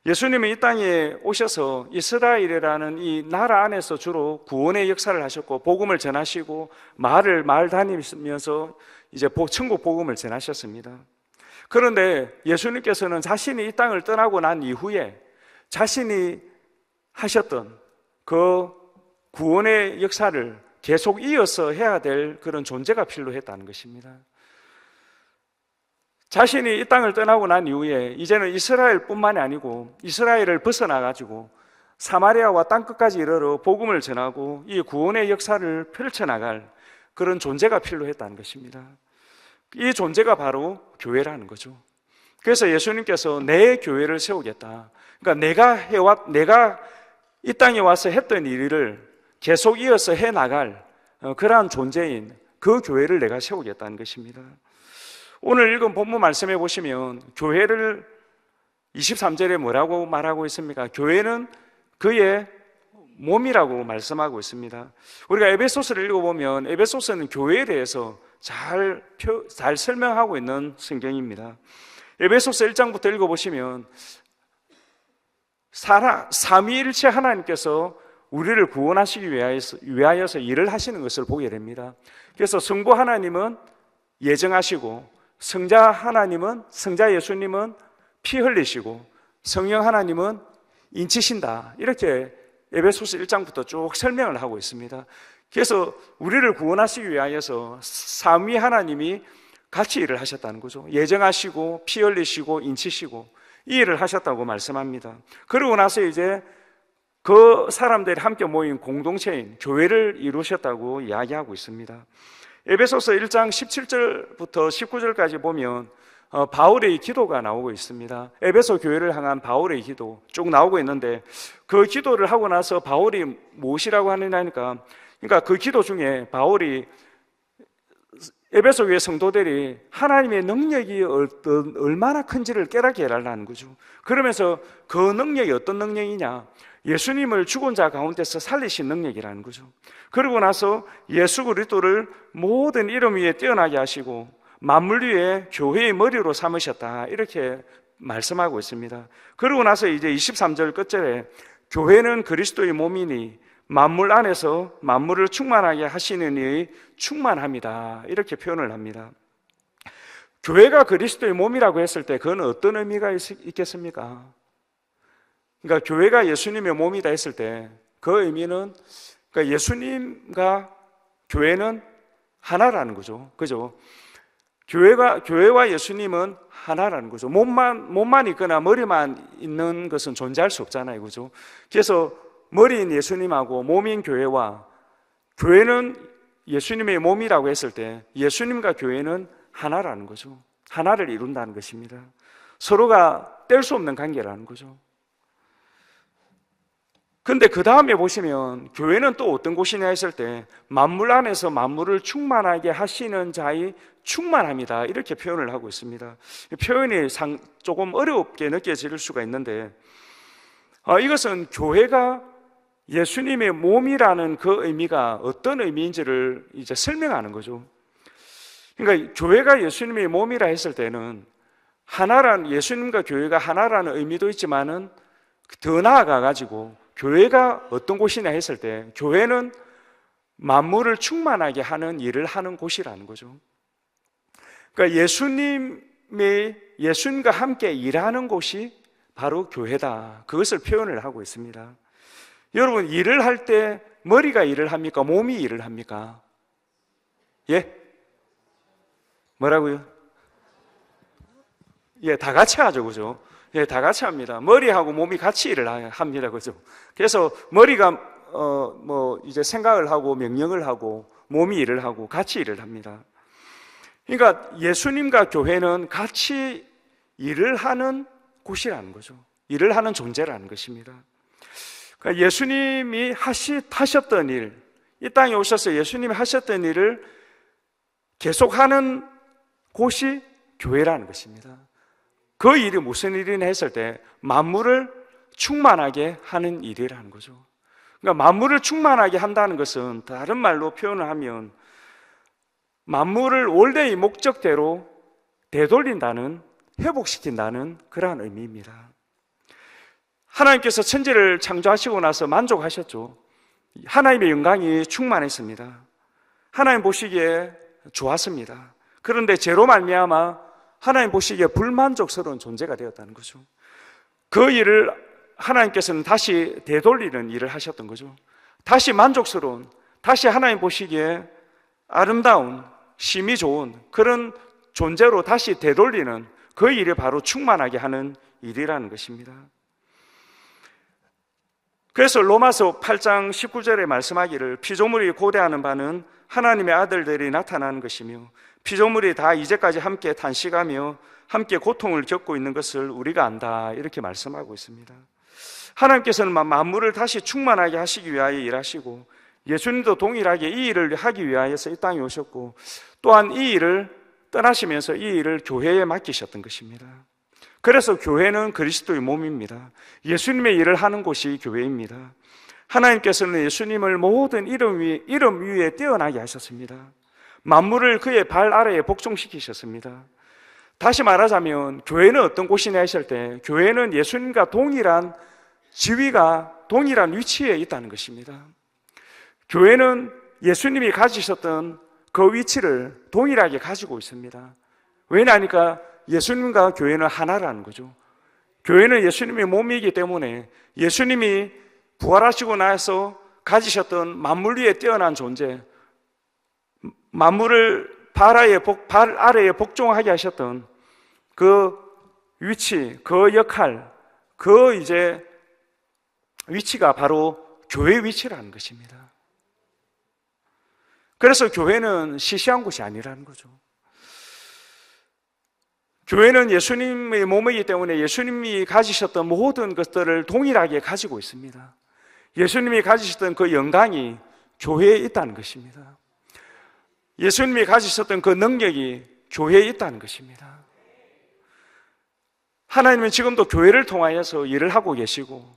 예수님은 이 땅에 오셔서 이스라엘이라는 이 나라 안에서 주로 구원의 역사를 하셨고 복음을 전하시고 마을 다니면서 이제 천국 복음을 전하셨습니다. 그런데 예수님께서는 자신이 이 땅을 떠나고 난 이후에 자신이 하셨던 그 구원의 역사를 계속 이어서 해야 될 그런 존재가 필요했다는 것입니다. 자신이 이 땅을 떠나고 난 이후에 이제는 이스라엘뿐만이 아니고 이스라엘을 벗어나가지고 사마리아와 땅끝까지 이르러 복음을 전하고 이 구원의 역사를 펼쳐나갈 그런 존재가 필요했다는 것입니다. 이 존재가 바로 교회라는 거죠. 그래서 예수님께서 내 교회를 세우겠다. 그러니까 내가 이 땅에 와서 했던 일을 계속 이어서 해나갈 그러한 존재인 그 교회를 내가 세우겠다는 것입니다. 오늘 읽은 본문 말씀해 보시면 교회를 23절에 뭐라고 말하고 있습니까? 교회는 그의 몸이라고 말씀하고 있습니다. 우리가 에베소서를 읽어보면 에베소서는 교회에 대해서 잘 설명하고 있는 성경입니다. 에베소서 1장부터 읽어보시면 삼위일체 하나님께서 우리를 구원하시기 위하여서 일을 하시는 것을 보게 됩니다. 그래서 성부 하나님은 예정하시고 성자 예수님은 피 흘리시고 성령 하나님은 인치신다. 이렇게 에베소서 1장부터 쭉 설명을 하고 있습니다. 그래서 우리를 구원하시기 위하여서 삼위 하나님이 같이 일을 하셨다는 거죠. 예정하시고 피 흘리시고 인치시고 이 일을 하셨다고 말씀합니다. 그러고 나서 이제 그 사람들이 함께 모인 공동체인 교회를 이루셨다고 이야기하고 있습니다. 에베소서 1장 17절부터 19절까지 보면 바울의 기도가 나오고 있습니다. 에베소 교회를 향한 바울의 기도 쭉 나오고 있는데 그 기도를 하고 나서 바울이 무엇이라고 하느냐니까 그러니까 그 기도 중에 바울이 에베소 교회 성도들이 하나님의 능력이 얼마나 큰지를 깨닫게 해달라는 거죠. 그러면서 그 능력이 어떤 능력이냐? 예수님을 죽은 자 가운데서 살리신 능력이라는 거죠. 그러고 나서 예수 그리스도를 모든 이름 위에 뛰어나게 하시고 만물 위에 교회의 머리로 삼으셨다. 이렇게 말씀하고 있습니다. 그러고 나서 이제 23절 끝절에 교회는 그리스도의 몸이니 만물 안에서 만물을 충만하게 하시는 이의 충만함이다, 이렇게 표현을 합니다. 교회가 그리스도의 몸이라고 했을 때 그건 어떤 의미가 있겠습니까? 그러니까 교회가 예수님의 몸이다 했을 때 그 의미는, 그러니까 예수님과 교회는 하나라는 거죠. 그죠? 교회와 예수님은 하나라는 거죠. 몸만 있거나 머리만 있는 것은 존재할 수 없잖아요. 그죠? 그래서 머리인 예수님하고 몸인 교회와, 교회는 예수님의 몸이라고 했을 때 예수님과 교회는 하나라는 거죠. 하나를 이룬다는 것입니다. 서로가 뗄 수 없는 관계라는 거죠. 근데 그 다음에 보시면 교회는 또 어떤 곳이냐 했을 때 만물 안에서 만물을 충만하게 하시는 자의 충만함이다, 이렇게 표현을 하고 있습니다. 표현이 조금 어렵게 느껴질 수가 있는데, 이것은 교회가 예수님의 몸이라는 그 의미가 어떤 의미인지를 이제 설명하는 거죠. 그러니까 교회가 예수님의 몸이라 했을 때는 예수님과 교회가 하나라는 의미도 있지만은 더 나아가 가지고 교회가 어떤 곳이냐 했을 때 교회는 만물을 충만하게 하는 일을 하는 곳이라는 거죠. 그러니까 예수님과 함께 일하는 곳이 바로 교회다, 그것을 표현을 하고 있습니다. 여러분, 일을 할 때 머리가 일을 합니까? 몸이 일을 합니까? 예? 뭐라고요? 예, 다 같이 하죠, 그죠? 예, 다 같이 합니다. 머리하고 몸이 같이 일을 합니다, 그죠? 그래서 머리가 이제 생각을 하고 명령을 하고 몸이 일을 하고 같이 일을 합니다. 그러니까 예수님과 교회는 같이 일을 하는 곳이라는 거죠. 일을 하는 존재라는 것입니다. 그러니까 예수님이 하셨던 일, 이 땅에 오셔서 예수님이 하셨던 일을 계속하는 곳이 교회라는 것입니다. 그 일이 무슨 일이냐 했을 때 만물을 충만하게 하는 일이라는 거죠. 그러니까 만물을 충만하게 한다는 것은 다른 말로 표현을 하면 만물을 원래의 목적대로 되돌린다는, 회복시킨다는 그러한 의미입니다. 하나님께서 천지를 창조하시고 나서 만족하셨죠. 하나님의 영광이 충만했습니다. 하나님 보시기에 좋았습니다. 그런데 죄로 말미암아 하나님 보시기에 불만족스러운 존재가 되었다는 거죠. 그 일을 하나님께서는 다시 되돌리는 일을 하셨던 거죠. 다시 만족스러운, 다시 하나님 보시기에 아름다운, 심이 좋은 그런 존재로 다시 되돌리는 그 일이 바로 충만하게 하는 일이라는 것입니다. 그래서 로마서 8장 19절에 말씀하기를 피조물이 고대하는 바는 하나님의 아들들이 나타나는 것이며 피조물이 다 이제까지 함께 탄식하며 함께 고통을 겪고 있는 것을 우리가 안다, 이렇게 말씀하고 있습니다. 하나님께서는 만물을 다시 충만하게 하시기 위하여 일하시고 예수님도 동일하게 이 일을 하기 위하여서 이 땅에 오셨고 또한 이 일을 떠나시면서 이 일을 교회에 맡기셨던 것입니다. 그래서 교회는 그리스도의 몸입니다. 예수님의 일을 하는 곳이 교회입니다. 하나님께서는 예수님을 모든 이름 위에 뛰어나게 하셨습니다. 만물을 그의 발 아래에 복종시키셨습니다. 다시 말하자면 교회는 어떤 곳이냐 했을 때 교회는 예수님과 동일한 지위가, 동일한 위치에 있다는 것입니다. 교회는 예수님이 가지셨던 그 위치를 동일하게 가지고 있습니다. 왜냐하니까 예수님과 교회는 하나라는 거죠. 교회는 예수님의 몸이기 때문에 예수님이 부활하시고 나서 가지셨던 만물 위에 뛰어난 존재, 만물을 발 아래에 복종하게 하셨던 그 위치, 그 역할, 그 이제 위치가 바로 교회의 위치라는 것입니다. 그래서 교회는 시시한 곳이 아니라는 거죠. 교회는 예수님의 몸이기 때문에 예수님이 가지셨던 모든 것들을 동일하게 가지고 있습니다. 예수님이 가지셨던 그 영광이 교회에 있다는 것입니다. 예수님이 가지셨던 그 능력이 교회에 있다는 것입니다. 하나님은 지금도 교회를 통하여서 일을 하고 계시고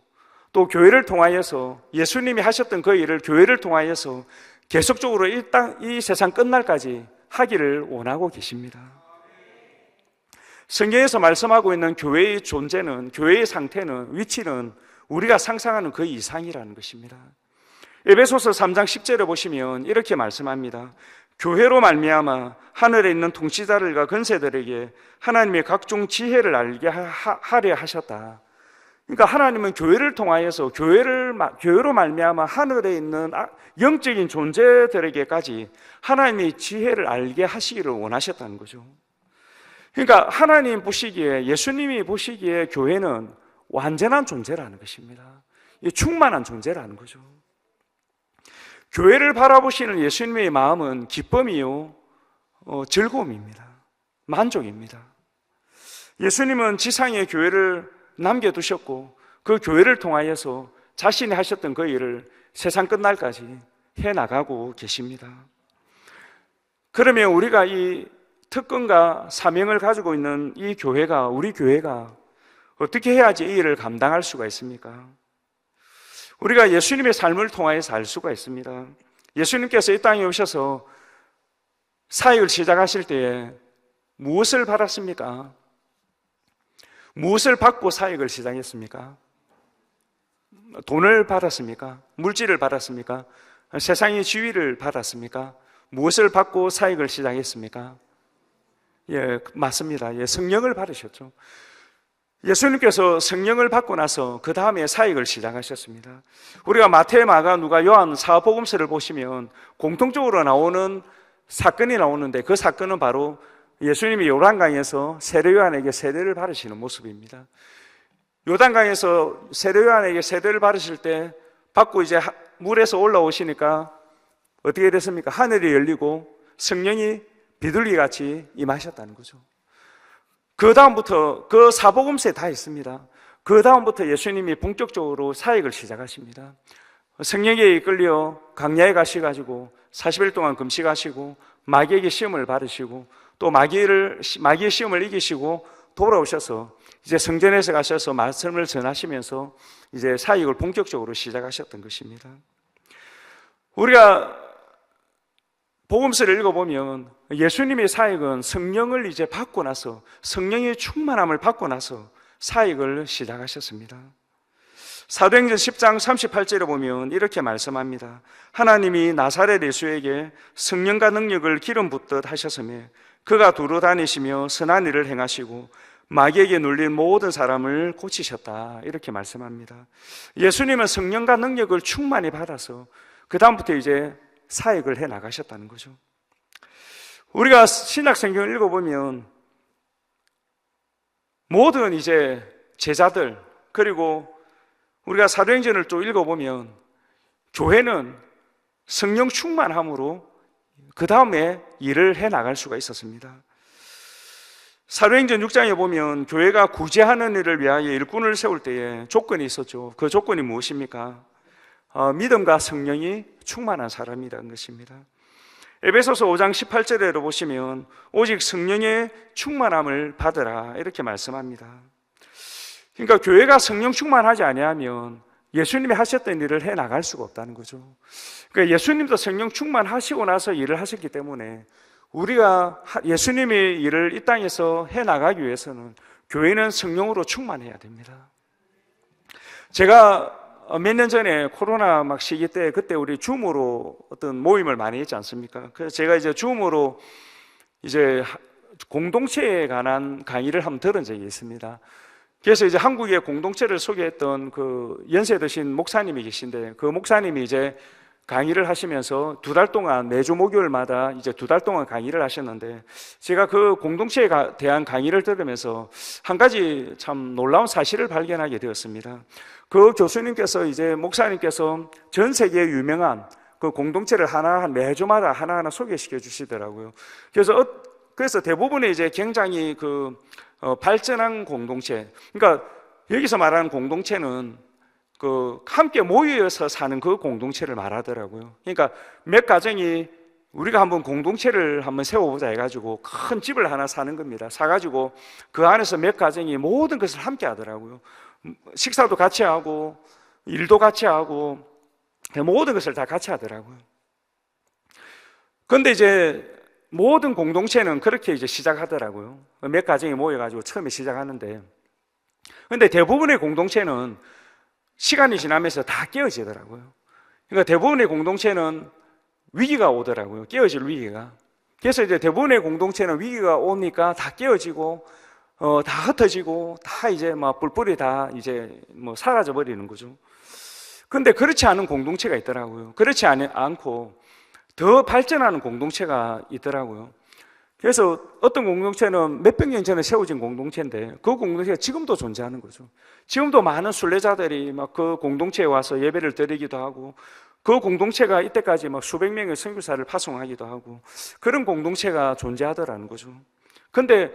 또 교회를 통하여서 예수님이 하셨던 그 일을 교회를 통하여서 계속적으로 이 세상 끝날까지 하기를 원하고 계십니다. 성경에서 말씀하고 있는 교회의 존재는, 교회의 상태는, 위치는 우리가 상상하는 그 이상이라는 것입니다. 에베소서 3장 10절에 보시면 이렇게 말씀합니다. 교회로 말미암아 하늘에 있는 통치자들과 권세들에게 하나님의 각종 지혜를 알게 하려 하셨다. 그러니까 하나님은 교회를 통하여서 교회로 말미암아 하늘에 있는 영적인 존재들에게까지 하나님의 지혜를 알게 하시기를 원하셨다는 거죠. 그러니까 하나님 보시기에, 예수님이 보시기에 교회는 완전한 존재라는 것입니다. 충만한 존재라는 거죠. 교회를 바라보시는 예수님의 마음은 기쁨이요, 즐거움입니다. 만족입니다. 예수님은 지상의 교회를 남겨두셨고 그 교회를 통하여서 자신이 하셨던 그 일을 세상 끝날까지 해나가고 계십니다. 그러면 우리가 이 특권과 사명을 가지고 있는 이 교회가, 우리 교회가 어떻게 해야지 이 일을 감당할 수가 있습니까? 우리가 예수님의 삶을 통하여서 알 수가 있습니다. 예수님께서 이 땅에 오셔서 사역을 시작하실 때에 무엇을 받았습니까? 무엇을 받고 사역을 시작했습니까? 돈을 받았습니까? 물질을 받았습니까? 세상의 지위를 받았습니까? 무엇을 받고 사역을 시작했습니까? 예, 맞습니다. 예, 성령을 받으셨죠. 예수님께서 성령을 받고 나서 그 다음에 사역을 시작하셨습니다. 우리가 마태, 마가, 누가, 요한 사복음서를 보시면 공통적으로 나오는 사건이 나오는데 그 사건은 바로 예수님이 요단강에서 세례요한에게 세례를 받으시는 모습입니다. 요단강에서 세례요한에게 세례를 받으실 때 받고 이제 물에서 올라오시니까 어떻게 됐습니까? 하늘이 열리고 성령이 비둘기같이 임하셨다는 거죠. 그 다음부터 그 사복음서에 다 있습니다. 그 다음부터 예수님이 본격적으로 사역을 시작하십니다. 성령에 이끌려 광야에 가셔가지고 40일 동안 금식하시고 마귀에게 시험을 받으시고 또 마귀의 시험을 이기시고 돌아오셔서 이제 성전에서 가셔서 말씀을 전하시면서 이제 사역을 본격적으로 시작하셨던 것입니다. 우리가 복음서를 읽어보면 예수님의 사역은 성령을 이제 받고 나서, 성령의 충만함을 받고 나서 사역을 시작하셨습니다. 사도행전 10장 38절에 보면 이렇게 말씀합니다. 하나님이 나사렛 예수에게 성령과 능력을 기름 붓듯 하셨으며 그가 두루 다니시며 선한 일을 행하시고 마귀에게 눌린 모든 사람을 고치셨다. 이렇게 말씀합니다. 예수님은 성령과 능력을 충만히 받아서 그 다음부터 이제 사역을 해 나가셨다는 거죠. 우리가 신약 성경을 읽어보면 모든 이제 제자들, 그리고 우리가 사도행전을 또 읽어보면 교회는 성령 충만함으로 그 다음에 일을 해 나갈 수가 있었습니다. 사도행전 6장에 보면 교회가 구제하는 일을 위하여 일꾼을 세울 때에 조건이 있었죠. 그 조건이 무엇입니까? 믿음과 성령이 충만한 사람이라는 것입니다. 에베소서 5장 18절에도 보시면 오직 성령의 충만함을 받으라 이렇게 말씀합니다. 그러니까 교회가 성령 충만하지 아니하면 예수님이 하셨던 일을 해 나갈 수가 없다는 거죠. 그러니까 예수님도 성령 충만하시고 나서 일을 하셨기 때문에 우리가 예수님의 일을 이 땅에서 해 나가기 위해서는 교회는 성령으로 충만해야 됩니다. 제가 몇 년 전에 코로나 막 시기 때 그때 우리 줌으로 어떤 모임을 많이 했지 않습니까? 그래서 제가 이제 줌으로 이제 공동체에 관한 강의를 한번 들은 적이 있습니다. 그래서 이제 한국의 공동체를 소개했던 그 연세 드신 목사님이 계신데 그 목사님이 이제 강의를 하시면서 2달 동안 매주 목요일마다 이제 2달 동안 강의를 하셨는데 제가 그 공동체에 대한 강의를 들으면서 한 가지 참 놀라운 사실을 발견하게 되었습니다. 그 교수님께서 이제 목사님께서 전 세계에 유명한 그 공동체를 매주마다 하나하나 소개시켜 주시더라고요. 그래서 대부분의 이제 굉장히 발전한 공동체, 그러니까 여기서 말하는 공동체는 함께 모여서 사는 그 공동체를 말하더라고요. 그러니까 몇 가정이 우리가 한번 공동체를 한번 세워보자 해가지고 큰 집을 하나 사는 겁니다. 사가지고 그 안에서 몇 가정이 모든 것을 함께 하더라고요. 식사도 같이 하고 일도 같이 하고 모든 것을 다 같이 하더라고요. 그런데 이제 모든 공동체는 그렇게 이제 시작하더라고요. 몇 가정이 모여가지고 처음에 시작하는데, 그런데 대부분의 공동체는 시간이 지나면서 다 깨어지더라고요. 그러니까 대부분의 공동체는 위기가 오더라고요. 깨어질 위기가. 그래서 이제 대부분의 공동체는 위기가 오니까 다 깨어지고, 다 흩어지고, 다 이제 막 뿔뿔이 다 이제 뭐 사라져 버리는 거죠. 근데 그렇지 않은 공동체가 있더라고요. 그렇지 않고 더 발전하는 공동체가 있더라고요. 그래서 어떤 공동체는 몇백 년 전에 세워진 공동체인데 그 공동체가 지금도 존재하는 거죠. 지금도 많은 순례자들이 막 그 공동체에 와서 예배를 드리기도 하고, 그 공동체가 이때까지 막 수백 명의 선교사를 파송하기도 하고, 그런 공동체가 존재하더라는 거죠. 근데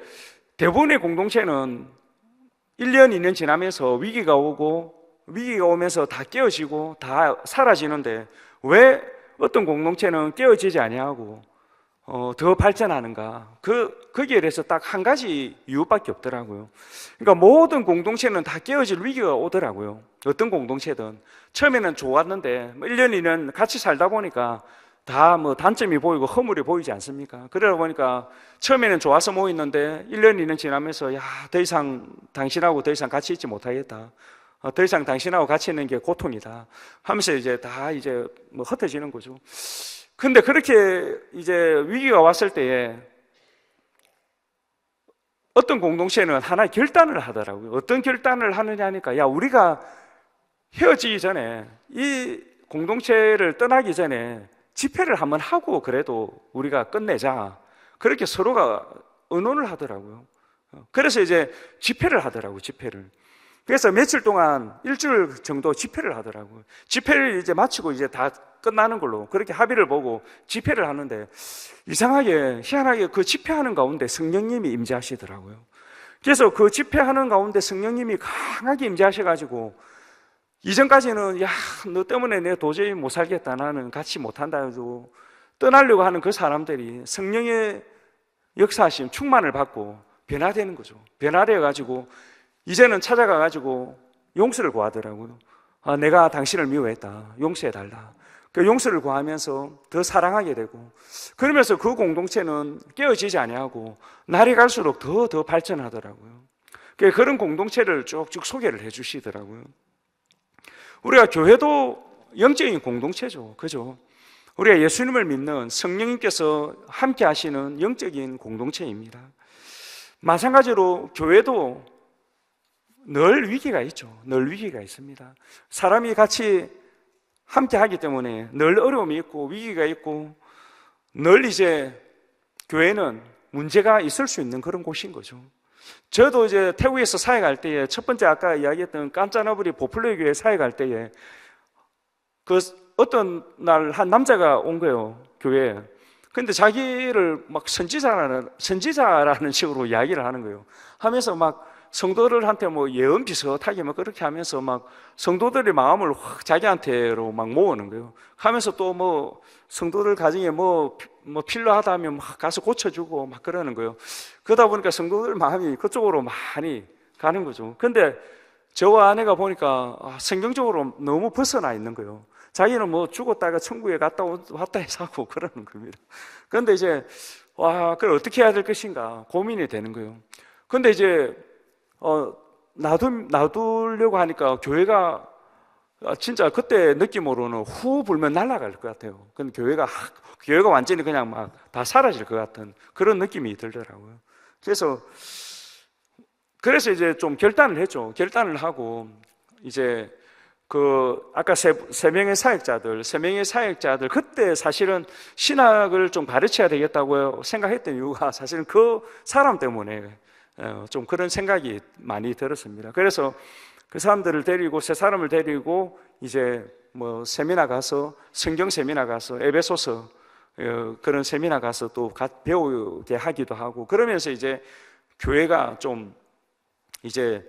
대부분의 공동체는 1년, 2년 지나면서 위기가 오면서 다 깨어지고 다 사라지는데, 왜 어떤 공동체는 깨어지지 아니하고 더 발전하는가? 거기에 대해서 딱 한 가지 이유밖에 없더라고요. 그러니까 모든 공동체는 다 깨어질 위기가 오더라고요. 어떤 공동체든. 처음에는 좋았는데 1년, 2년 같이 살다 보니까 다 뭐 단점이 보이고 허물이 보이지 않습니까? 그러다 보니까 처음에는 좋아서 모였는데 1년, 2년 지나면서 더 이상 당신하고 더 이상 같이 있지 못하겠다. 더 이상 당신하고 같이 있는 게 고통이다 하면서 이제 다 이제 뭐 흩어지는 거죠. 근데 그렇게 이제 위기가 왔을 때에 어떤 공동체는 하나의 결단을 하더라고요. 어떤 결단을 하느냐 하니까, 우리가 헤어지기 전에, 이 공동체를 떠나기 전에 집회를 한번 하고 그래도 우리가 끝내자. 그렇게 서로가 의논을 하더라고요. 그래서 이제 집회를 하더라고요, 집회를. 그래서 며칠 동안 일주일 정도 집회를 하더라고요. 집회를 이제 마치고 이제 다 끝나는 걸로 그렇게 합의를 보고 집회를 하는데, 이상하게 희한하게 그 집회하는 가운데 성령님이 임재하시더라고요. 그래서 그 집회하는 가운데 성령님이 강하게 임재하셔가지고, 이전까지는 너 때문에 내가 도저히 못 살겠다, 나는 같이 못한다 해도 떠나려고 하는 그 사람들이 성령의 역사하심 충만을 받고 변화되는 거죠. 변화되어가지고 이제는 찾아가가지고 용서를 구하더라고요. 내가 당신을 미워했다, 용서해달라. 그 용서를 구하면서 더 사랑하게 되고, 그러면서 그 공동체는 깨어지지 아니하고 날이 갈수록 더 발전하더라고요. 그런 공동체를 쭉쭉 소개를 해주시더라고요. 우리가 교회도 영적인 공동체죠. 그죠? 우리가 예수님을 믿는 성령님께서 함께 하시는 영적인 공동체입니다. 마찬가지로 교회도 늘 위기가 있죠. 늘 위기가 있습니다. 사람이 같이 함께 하기 때문에 늘 어려움이 있고 위기가 있고, 늘 이제 교회는 문제가 있을 수 있는 그런 곳인 거죠. 저도 이제 태국에서 사역할 때에, 첫 번째 아까 이야기했던 깜짜너브리 보플레 교회 사역할 때에, 그 어떤 날 한 남자가 온 거예요, 교회에. 근데 자기를 막 선지자라는 식으로 이야기를 하는 거예요. 하면서 막 성도들한테 뭐 예언 비슷하게 막 그렇게 하면서 막 성도들의 마음을 확 자기한테로 막 모으는 거예요. 하면서 또 뭐 성도들 가정에 뭐 필요하다면 막 가서 고쳐주고 막 그러는 거예요. 그러다 보니까 성도들 마음이 그쪽으로 많이 가는 거죠. 근데 저와 아내가 보니까 성경적으로 너무 벗어나 있는 거예요. 자기는 뭐 죽었다가 천국에 왔다 해서 하고 그러는 겁니다. 그런데 이제 그걸 어떻게 해야 될 것인가 고민이 되는 거예요. 근데 이제 놔두려고 하니까 교회가 진짜 그때 느낌으로는 후 불면 날아갈 것 같아요. 근데 교회가 완전히 그냥 막 다 사라질 것 같은 그런 느낌이 들더라고요. 그래서 이제 좀 결단을 했죠. 결단을 하고 이제 아까 세 명의 사역자들 그때 사실은 신학을 좀 가르쳐야 되겠다고 생각했던 이유가 사실은 그 사람 때문에 좀 그런 생각이 많이 들었습니다. 그래서 그 사람들을 데리고, 세 사람을 데리고 이제 뭐 세미나 가서, 성경 세미나 가서, 에베소서 그런 세미나 가서 또 배우게 하기도 하고, 그러면서 이제 교회가 좀 이제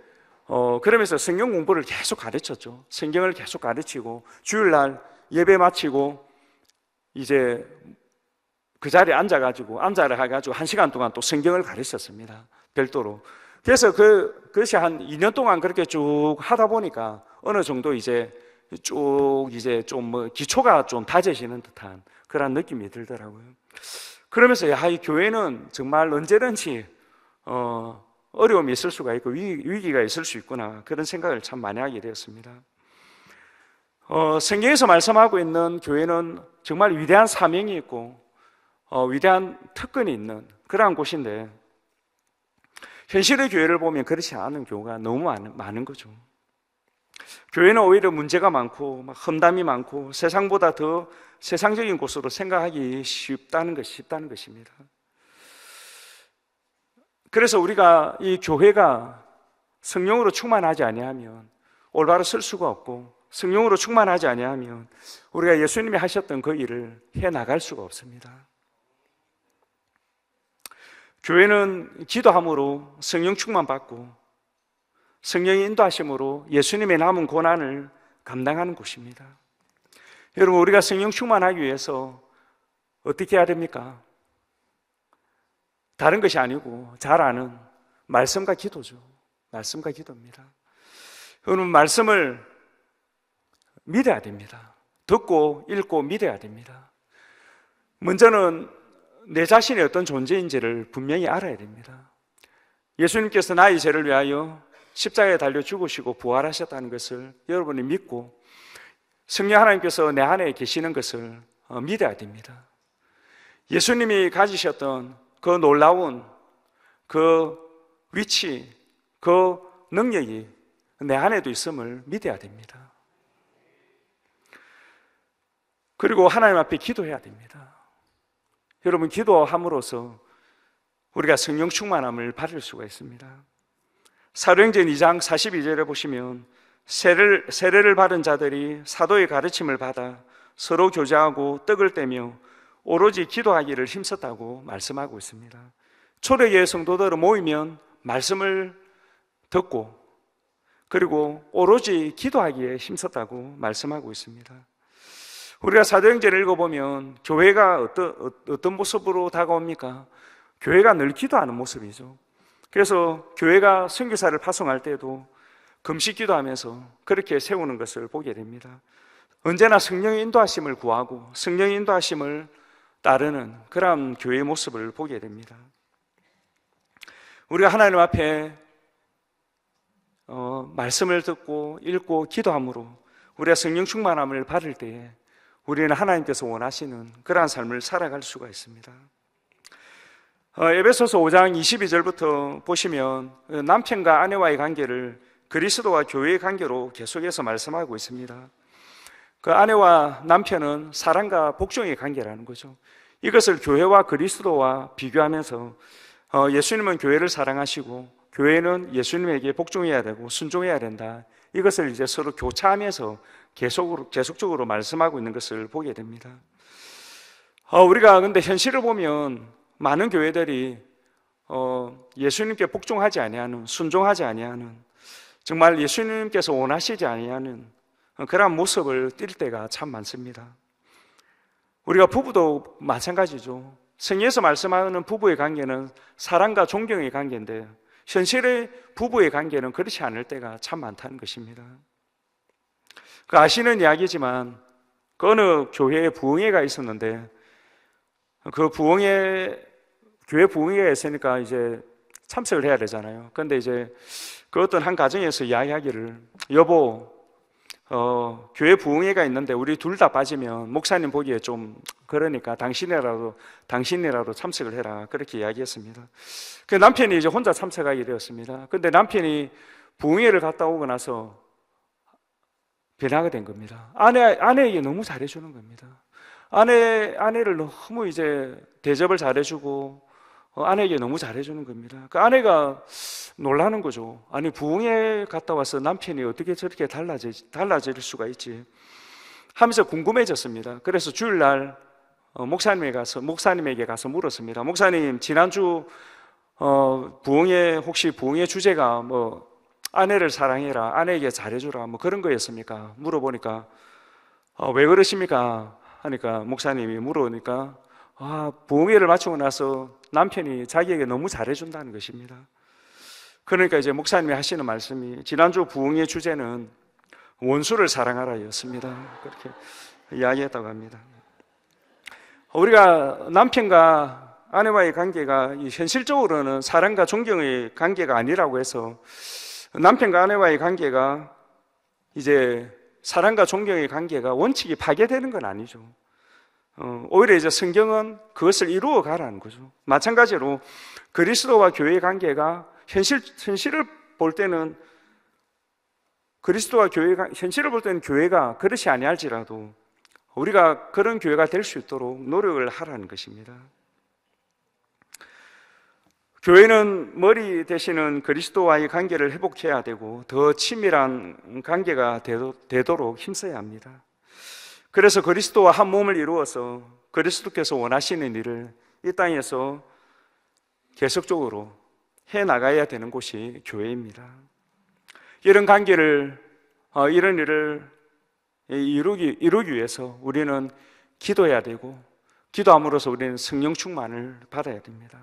그러면서 성경 공부를 계속 가르쳤죠. 성경을 계속 가르치고 주일날 예배 마치고 이제 그 자리에 앉아가지고 1시간 동안 또 성경을 가르쳤습니다. 별도로. 그래서 그것이 한 2년 동안 그렇게 쭉 하다 보니까 어느 정도 이제 좀 뭐 기초가 좀 다져지는 듯한 그런 느낌이 들더라고요. 그러면서 이 교회는 정말 언제든지 어려움이 있을 수가 있고 위기가 있을 수 있구나, 그런 생각을 참 많이 하게 되었습니다. 성경에서 말씀하고 있는 교회는 정말 위대한 사명이 있고 위대한 특권이 있는 그러한 곳인데 현실의 교회를 보면 그렇지 않은 경우가 너무 많은 거죠. 교회는 오히려 문제가 많고 험담이 많고 세상보다 더 세상적인 곳으로 생각하기 쉽다는 것입니다. 그래서 우리가 이 교회가 성령으로 충만하지 아니하면 올바로 설 수가 없고 성령으로 충만하지 아니하면 우리가 예수님이 하셨던 그 일을 해나갈 수가 없습니다. 교회는 기도함으로 성령 충만받고 성령의 인도하심으로 예수님의 남은 고난을 감당하는 곳입니다. 여러분, 우리가 성령 충만하기 위해서 어떻게 해야 됩니까? 다른 것이 아니고 잘 아는 말씀과 기도죠. 말씀과 기도입니다. 여러분, 말씀을 믿어야 됩니다. 듣고 읽고 믿어야 됩니다. 먼저는 내 자신이 어떤 존재인지를 분명히 알아야 됩니다. 예수님께서 나의 죄를 위하여 십자가에 달려 죽으시고 부활하셨다는 것을 여러분이 믿고 성령 하나님께서 내 안에 계시는 것을 믿어야 됩니다. 예수님이 가지셨던 그 놀라운 그 위치, 그 능력이 내 안에도 있음을 믿어야 됩니다. 그리고 하나님 앞에 기도해야 됩니다. 여러분, 기도함으로써 우리가 성령 충만함을 받을 수가 있습니다. 사도행전 2장 42절에 보시면 세례를 받은 자들이 사도의 가르침을 받아 서로 교제하고 떡을 떼며 오로지 기도하기를 힘썼다고 말씀하고 있습니다. 초대교회 성도들은 모이면 말씀을 듣고 그리고 오로지 기도하기에 힘썼다고 말씀하고 있습니다. 우리가 사도행전을 읽어보면 교회가 어떤 모습으로 다가옵니까? 교회가 늘 기도하는 모습이죠. 그래서 교회가 선교사를 파송할 때도 금식 기도하면서 그렇게 세우는 것을 보게 됩니다. 언제나 성령의 인도하심을 구하고 성령의 인도하심을 따르는 그런 교회의 모습을 보게 됩니다. 우리가 하나님 앞에 말씀을 듣고 읽고 기도함으로 우리가 성령 충만함을 받을 때에 우리는 하나님께서 원하시는 그러한 삶을 살아갈 수가 있습니다. 에베소서 5장 22절부터 보시면 남편과 아내와의 관계를 그리스도와 교회의 관계로 계속해서 말씀하고 있습니다. 그 아내와 남편은 사랑과 복종의 관계라는 거죠. 이것을 교회와 그리스도와 비교하면서 예수님은 교회를 사랑하시고 교회는 예수님에게 복종해야 되고 순종해야 된다. 이것을 이제 서로 교차하면서 계속적으로 말씀하고 있는 것을 보게 됩니다. 우리가 근데 현실을 보면 많은 교회들이 예수님께 복종하지 아니하는, 순종하지 아니하는, 정말 예수님께서 원하시지 아니하는 그런 모습을 띌 때가 참 많습니다. 우리가 부부도 마찬가지죠. 성경에서 말씀하는 부부의 관계는 사랑과 존경의 관계인데 현실의 부부의 관계는 그렇지 않을 때가 참 많다는 것입니다. 그 아시는 이야기지만 그 어느 교회에 부흥회가 있었는데 그 교회 부흥회가 있으니까 이제 참석을 해야 되잖아요. 그런데 이제 그 어떤 한 가정에서 이야기하기를 여보, 교회 부흥회가 있는데 우리 둘 다 빠지면 목사님 보기에 좀 그러니까 당신이라도 참석을 해라. 그렇게 이야기했습니다. 그 남편이 이제 혼자 참석하게 되었습니다. 근데 남편이 부흥회를 갔다 오고 나서 변화가 된 겁니다. 아내에게 너무 잘해주는 겁니다. 아내를 너무 이제 대접을 잘해주고 아내에게 너무 잘해주는 겁니다. 그 아내가 놀라는 거죠. 아니 부흥회 갔다 와서 남편이 어떻게 저렇게 달라질 수가 있지 하면서 궁금해졌습니다. 그래서 주일날 목사님에게 가서 물었습니다. 목사님, 지난주 부흥회 혹시 부흥회 주제가 뭐 아내를 사랑해라, 아내에게 잘해주라 뭐 그런 거였습니까? 물어보니까 왜 그러십니까? 하니까 목사님이 물어보니까 부흥회를 마치고 나서 남편이 자기에게 너무 잘해준다는 것입니다. 그러니까 이제 목사님이 하시는 말씀이 지난주 부흥회 주제는 원수를 사랑하라였습니다. 그렇게 이야기했다고 합니다. 우리가 남편과 아내와의 관계가 현실적으로는 사랑과 존경의 관계가 아니라고 해서 남편과 아내와의 관계가 이제 사랑과 존경의 관계가 원칙이 파괴되는 건 아니죠. 오히려 이제 성경은 그것을 이루어 가라는 거죠. 마찬가지로 그리스도와 교회의 관계가 현실을 볼 때는 그리스도와 교회가 현실을 볼 때는 교회가 그렇지 아니할지라도 우리가 그런 교회가 될 수 있도록 노력을 하라는 것입니다. 교회는 머리 되시는 그리스도와의 관계를 회복해야 되고 더 친밀한 관계가 되도록 힘써야 합니다. 그래서 그리스도와 한 몸을 이루어서 그리스도께서 원하시는 일을 이 땅에서 계속적으로 해나가야 되는 곳이 교회입니다. 이런 관계를, 이런 일을 이루기 위해서 우리는 기도해야 되고 기도함으로써 우리는 성령 충만을 받아야 됩니다.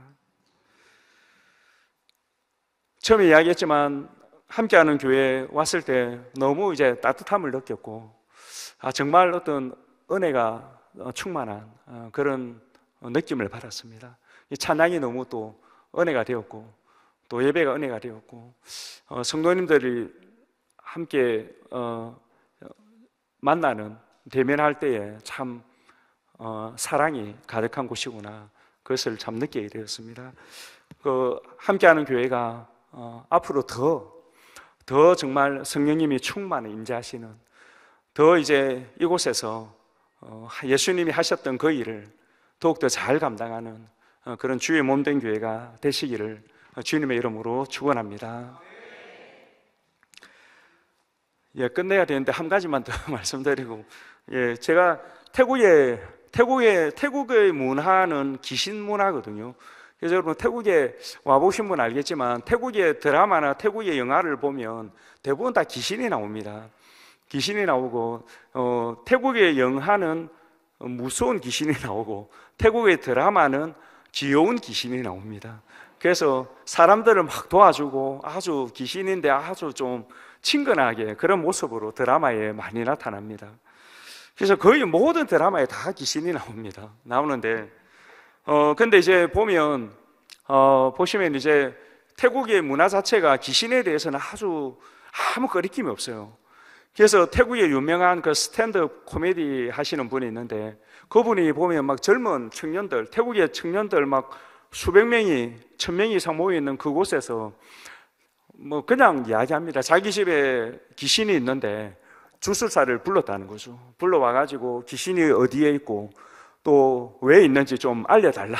처음에 이야기했지만 함께하는 교회에 왔을 때 너무 이제 따뜻함을 느꼈고 정말 어떤 은혜가 충만한 그런 느낌을 받았습니다. 이 찬양이 너무 또 은혜가 되었고 또 예배가 은혜가 되었고 성도님들이 함께 만나는 대면할 때에 참 사랑이 가득한 곳이구나 그것을 참 느끼게 되었습니다. 그 함께하는 교회가 앞으로 더 정말 성령님이 충만히 임재하시는 더 이제 이곳에서 예수님이 하셨던 그 일을 더욱더 잘 감당하는 그런 주의 몸된 교회가 되시기를 주님의 이름으로 축원합니다. 끝내야 되는데 한 가지만 더 말씀드리고, 제가 태국의 문화는 귀신 문화거든요. 그래서 여러분 태국에 와보신 분 알겠지만 태국의 드라마나 태국의 영화를 보면 대부분 다 귀신이 나옵니다. 귀신이 나오고 태국의 영화는 무서운 귀신이 나오고 태국의 드라마는 귀여운 귀신이 나옵니다. 그래서 사람들을 막 도와주고 아주 귀신인데 아주 좀 친근하게 그런 모습으로 드라마에 많이 나타납니다. 그래서 거의 모든 드라마에 다 귀신이 나오는데 근데 이제 보면 보시면 이제 태국의 문화 자체가 귀신에 대해서는 아무 거리낌이 없어요. 그래서 태국의 유명한 그 스탠드업 코미디 하시는 분이 있는데 그분이 보면 막 젊은 청년들, 태국의 청년들 막 수백 명이 1000명 이상 모여 있는 그곳에서 뭐 그냥 이야기합니다. 자기 집에 귀신이 있는데 주술사를 불렀다는 거죠. 불러와가지고 귀신이 어디에 있고 또 왜 있는지 좀 알려달라.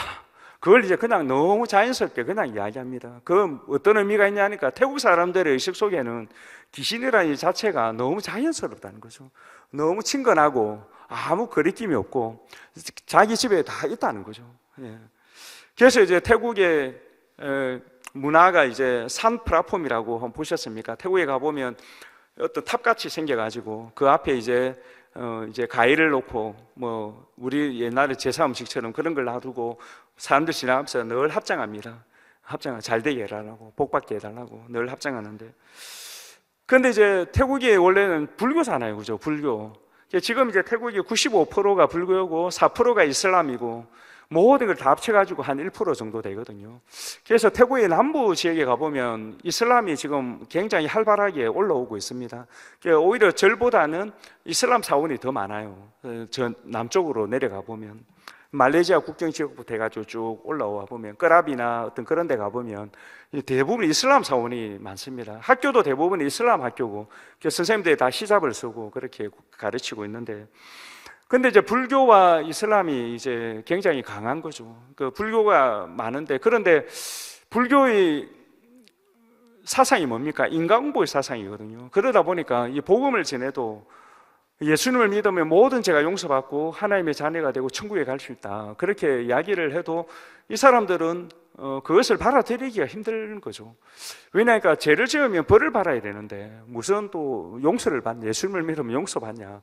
그걸 이제 그냥 너무 자연스럽게 그냥 이야기합니다. 그 어떤 의미가 있냐니까 태국 사람들의 의식 속에는 귀신이라는 이 자체가 너무 자연스럽다는 거죠. 너무 친근하고 아무 거리낌이 없고 자기 집에 다 있다는 거죠. 그래서 이제 태국의 문화가 이제 산 플랫폼이라고 한번 보셨습니까? 태국에 가보면 어떤 탑같이 생겨가지고 그 앞에 이제 가위를 놓고 뭐 우리 옛날에 제사 음식처럼 그런 걸 놔두고 사람들 지나가면서 늘 합장합니다. 잘 되게 해달라고 복 받게 해달라고 늘 합장하는데 근데 이제 태국이 원래는 불교잖아요, 그죠? 불교. 지금 이제 태국이 95%가 불교고 4%가 이슬람이고 모든 걸 다 합쳐가지고 한 1% 정도 되거든요. 그래서 태국의 남부 지역에 가보면 이슬람이 지금 굉장히 활발하게 올라오고 있습니다. 오히려 절보다는 이슬람 사원이 더 많아요. 저 남쪽으로 내려가 보면 말레이시아 국경 지역부터 해가지고 쭉 올라와 보면 끄라비나 어떤 그런 데 가보면 대부분 이슬람 사원이 많습니다. 학교도 대부분 이슬람 학교고 선생님들이 다 히잡을 쓰고 그렇게 가르치고 있는데 근데 이제 불교와 이슬람이 이제 굉장히 강한 거죠. 그 불교가 많은데 그런데 불교의 사상이 뭡니까? 인간공복의 사상이거든요. 그러다 보니까 이 복음을 전해도 예수님을 믿으면 모든 죄가 용서받고 하나님의 자녀가 되고 천국에 갈 수 있다. 그렇게 이야기를 해도 이 사람들은 그것을 받아들이기가 힘든 거죠. 왜냐하니까 죄를 지으면 벌을 받아야 되는데 무슨 또 용서를 받냐, 예수님을 믿으면 용서받냐,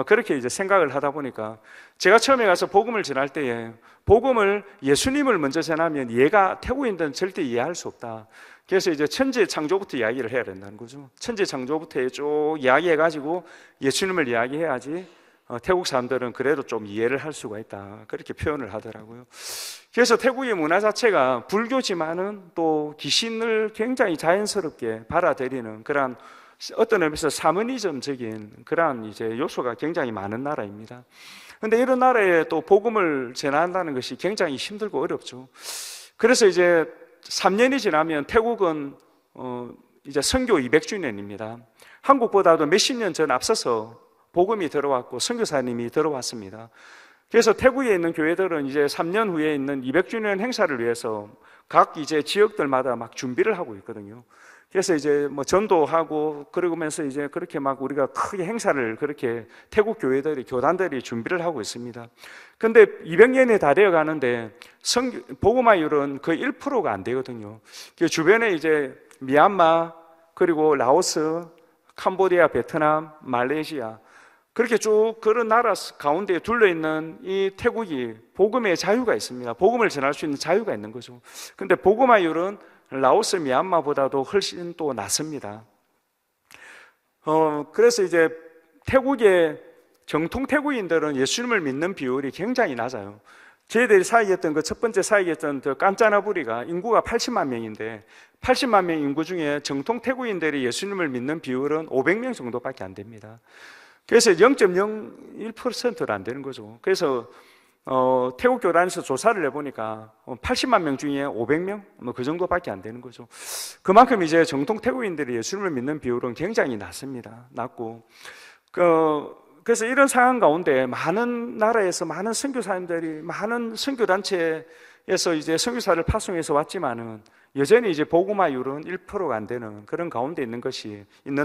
그렇게 이제 생각을 하다 보니까 제가 처음에 가서 복음을 전할 때에 복음을 예수님을 먼저 전하면 얘가 태국인들은 절대 이해할 수 없다. 그래서 이제 천지 창조부터 이야기를 해야 된다는 거죠. 천지 창조부터 쭉 이야기해가지고 예수님을 이야기해야지 태국 사람들은 그래도 좀 이해를 할 수가 있다. 그렇게 표현을 하더라고요. 그래서 태국의 문화 자체가 불교지만은 또 귀신을 굉장히 자연스럽게 받아들이는 그런 어떤 의미에서 사머니즘적인 그러한 이제 요소가 굉장히 많은 나라입니다. 근데 이런 나라에 또 복음을 전한다는 것이 굉장히 힘들고 어렵죠. 그래서 이제 3년이 지나면 태국은 이제 선교 200주년입니다. 한국보다도 몇십 년 전 앞서서 복음이 들어왔고 선교사님이 들어왔습니다. 그래서 태국에 있는 교회들은 이제 3년 후에 있는 200주년 행사를 위해서 각 이제 지역들마다 막 준비를 하고 있거든요. 그래서 이제 뭐 전도하고 그러면서 이제 그렇게 막 우리가 크게 행사를 그렇게 태국 교회들이 교단들이 준비를 하고 있습니다. 근데 200년이 다 되어 가는데 복음화율은 거의 1%가 안 되거든요. 그 주변에 이제 미얀마 그리고 라오스, 캄보디아, 베트남, 말레이시아 그렇게 쭉 그런 나라 가운데 둘러있는 이 태국이 복음의 자유가 있습니다. 복음을 전할 수 있는 자유가 있는 거죠. 근데 복음화율은 라오스, 미얀마보다도 훨씬 또 낮습니다. 그래서 이제 태국의 정통 태국인들은 예수님을 믿는 비율이 굉장히 낮아요. 저희들이 사역했던 그 첫 번째 사역했던 그 깐짜나부리가 인구가 80만 명인데 80만 명 인구 중에 정통 태국인들이 예수님을 믿는 비율은 500명 정도밖에 안 됩니다. 그래서 0.01%도 안 되는 거죠. 그래서 태국 교단에서 조사를 해보니까 80만 명 중에 500명? 뭐 그 정도밖에 안 되는 거죠. 그만큼 이제 정통 태국인들이 예수님을 믿는 비율은 굉장히 낮습니다. 낮고. 그래서 이런 상황 가운데 많은 나라에서 많은 선교사님들이 많은 선교단체에서 이제 선교사를 파송해서 왔지만은 여전히 이제 복음화율은 1%가 안 되는 그런 가운데 있는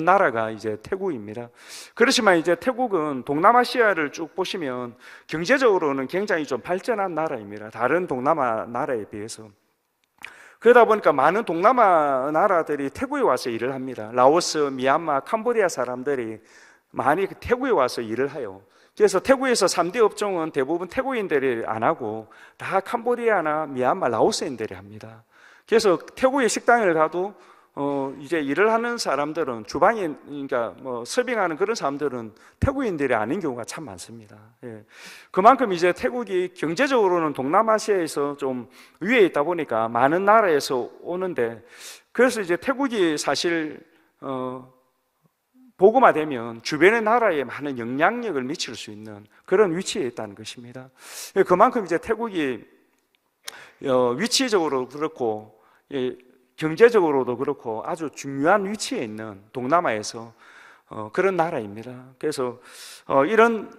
나라가 이제 태국입니다. 그렇지만 이제 태국은 동남아시아를 쭉 보시면 경제적으로는 굉장히 좀 발전한 나라입니다. 다른 동남아 나라에 비해서. 그러다 보니까 많은 동남아 나라들이 태국에 와서 일을 합니다. 라오스, 미얀마, 캄보디아 사람들이 많이 태국에 와서 일을 해요. 그래서 태국에서 3대 업종은 대부분 태국인들이 안 하고 다 캄보디아나 미얀마, 라오스인들이 합니다. 그래서 태국의 식당을 가도 이제 일을 하는 사람들은 주방에 그러니까 뭐 서빙하는 그런 사람들은 태국인들이 아닌 경우가 참 많습니다. 예. 그만큼 이제 태국이 경제적으로는 동남아시아에서 좀 위에 있다 보니까 많은 나라에서 오는데 그래서 이제 태국이 사실 복음화되면 주변의 나라에 많은 영향력을 미칠 수 있는 그런 위치에 있다는 것입니다. 그만큼 이제 태국이 위치적으로 그렇고 경제적으로도 그렇고 아주 중요한 위치에 있는 동남아에서 그런 나라입니다. 그래서 이런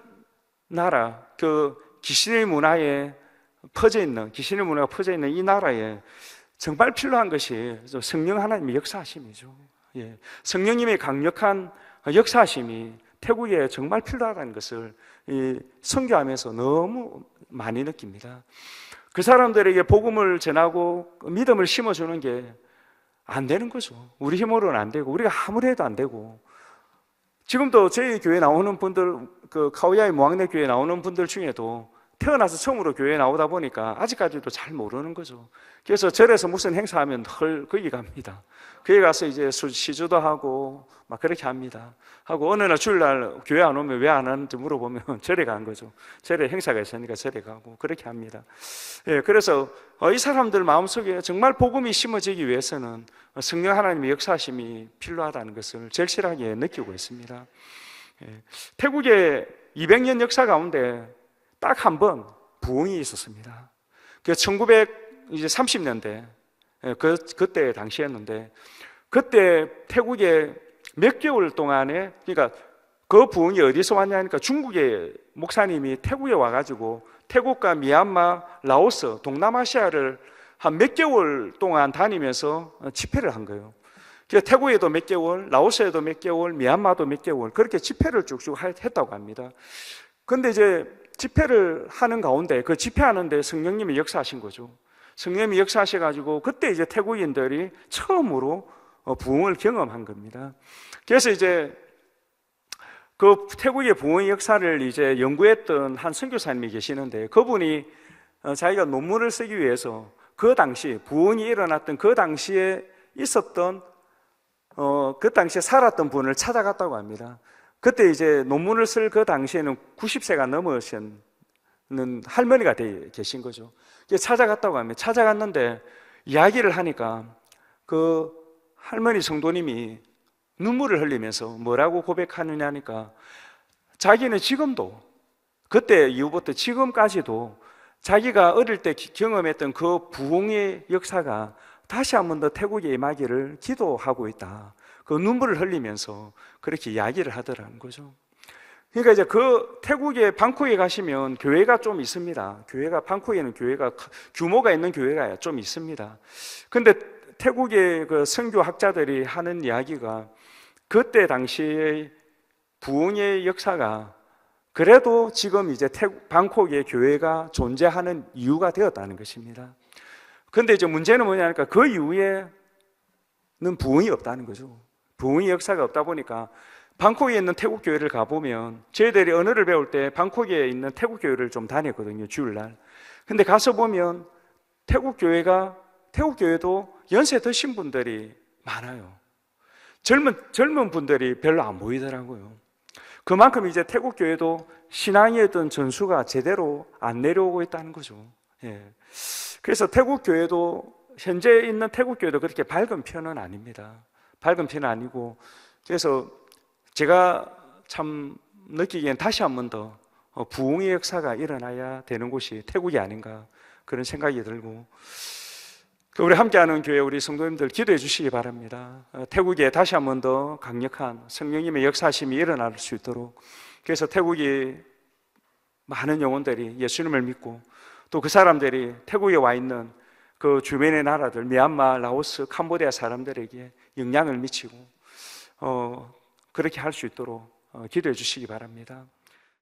나라, 그 귀신의 문화가 퍼져 있는 이 나라에 정말 필요한 것이 성령 하나님의 역사하심이죠. 예. 성령님의 강력한 역사하심이 태국에 정말 필요하다는 것을 선교하면서 너무 많이 느낍니다. 그 사람들에게 복음을 전하고 믿음을 심어주는 게 안 되는 거죠. 우리 힘으로는 안 되고 우리가 아무리 해도 안 되고 지금도 저희 교회 나오는 분들 그 카오야이 모항내 교회 나오는 분들 중에도 태어나서 처음으로 교회에 나오다 보니까 아직까지도 잘 모르는 거죠. 그래서 절에서 무슨 행사하면 거기 갑니다. 거기 가서 이제 시주도 하고 막 그렇게 합니다. 하고 어느 날 주일날 교회 안 오면 왜 안 하는지 물어보면 절에 간 거죠. 절에 행사가 있으니까 절에 가고 그렇게 합니다. 예, 그래서 이 사람들 마음속에 정말 복음이 심어지기 위해서는 성령 하나님의 역사심이 필요하다는 것을 절실하게 느끼고 있습니다. 예, 태국의 200년 역사 가운데 딱 한 번 부흥이 있었습니다. 그 1930년대 그때 당시였는데 그때 태국에 몇 개월 동안에 그러니까 그 부흥이 어디서 왔냐니까 중국의 목사님이 태국에 와가지고 태국과 미얀마, 라오스, 동남아시아를 한 몇 개월 동안 다니면서 집회를 한 거예요. 그래서 태국에도 몇 개월, 라오스에도 몇 개월, 미얀마도 몇 개월 그렇게 집회를 쭉쭉 했다고 합니다. 근데 이제 집회를 하는 가운데 그 집회하는데 성령님이 역사하신 거죠. 성령님이 역사하셔가지고 그때 이제 태국인들이 처음으로 부흥을 경험한 겁니다. 그래서 이제 그 태국의 부흥 역사를 이제 연구했던 한 선교사님이 계시는데 그분이 자기가 논문을 쓰기 위해서 그 당시 부흥이 일어났던 그 당시에 있었던 그 당시에 살았던 분을 찾아갔다고 합니다. 그때 이제 논문을 쓸 그 당시에는 90세가 넘으신 할머니가 계신 거죠. 찾아갔다고 합니다. 찾아갔는데 이야기를 하니까 그 할머니 성도님이 눈물을 흘리면서 뭐라고 고백하느냐니까 자기는 지금도 그때 이후부터 지금까지도 자기가 어릴 때 경험했던 그 부흥의 역사가 다시 한 번 더 태국에 임하기를 기도하고 있다. 그 눈물을 흘리면서 그렇게 이야기를 하더라는 거죠. 그러니까 이제 그 태국의 방콕에 가시면 교회가 좀 있습니다. 방콕에는 교회가 규모가 있는 교회가 좀 있습니다. 근데 태국의 그 선교학자들이 하는 이야기가 그때 당시의 부흥의 역사가 그래도 지금 이제 방콕의 교회가 존재하는 이유가 되었다는 것입니다. 근데 이제 문제는 뭐냐니까 그 이후에는 부흥이 없다는 거죠. 부흥의 역사가 없다 보니까 방콕에 있는 태국 교회를 가보면 저희들이 언어를 배울 때 방콕에 있는 태국 교회를 좀 다녔거든요, 주일날. 근데 가서 보면 태국 교회도 연세 드신 분들이 많아요. 젊은 분들이 별로 안 보이더라고요. 그만큼 이제 태국 교회도 신앙의 어떤 전수가 제대로 안 내려오고 있다는 거죠. 예. 그래서 태국 교회도 현재 있는 태국 교회도 그렇게 밝은 편은 아닙니다. 밝은 편은 아니고 그래서 제가 참 느끼기엔 다시 한 번 더 부흥의 역사가 일어나야 되는 곳이 태국이 아닌가 그런 생각이 들고 우리 함께하는 교회 우리 성도님들 기도해 주시기 바랍니다. 태국에 다시 한 번 더 강력한 성령님의 역사심이 일어날 수 있도록 그래서 태국이 많은 영혼들이 예수님을 믿고 또 그 사람들이 태국에 와 있는 그 주변의 나라들 미얀마, 라오스, 캄보디아 사람들에게 영향을 미치고 그렇게 할 수 있도록 기도해 주시기 바랍니다.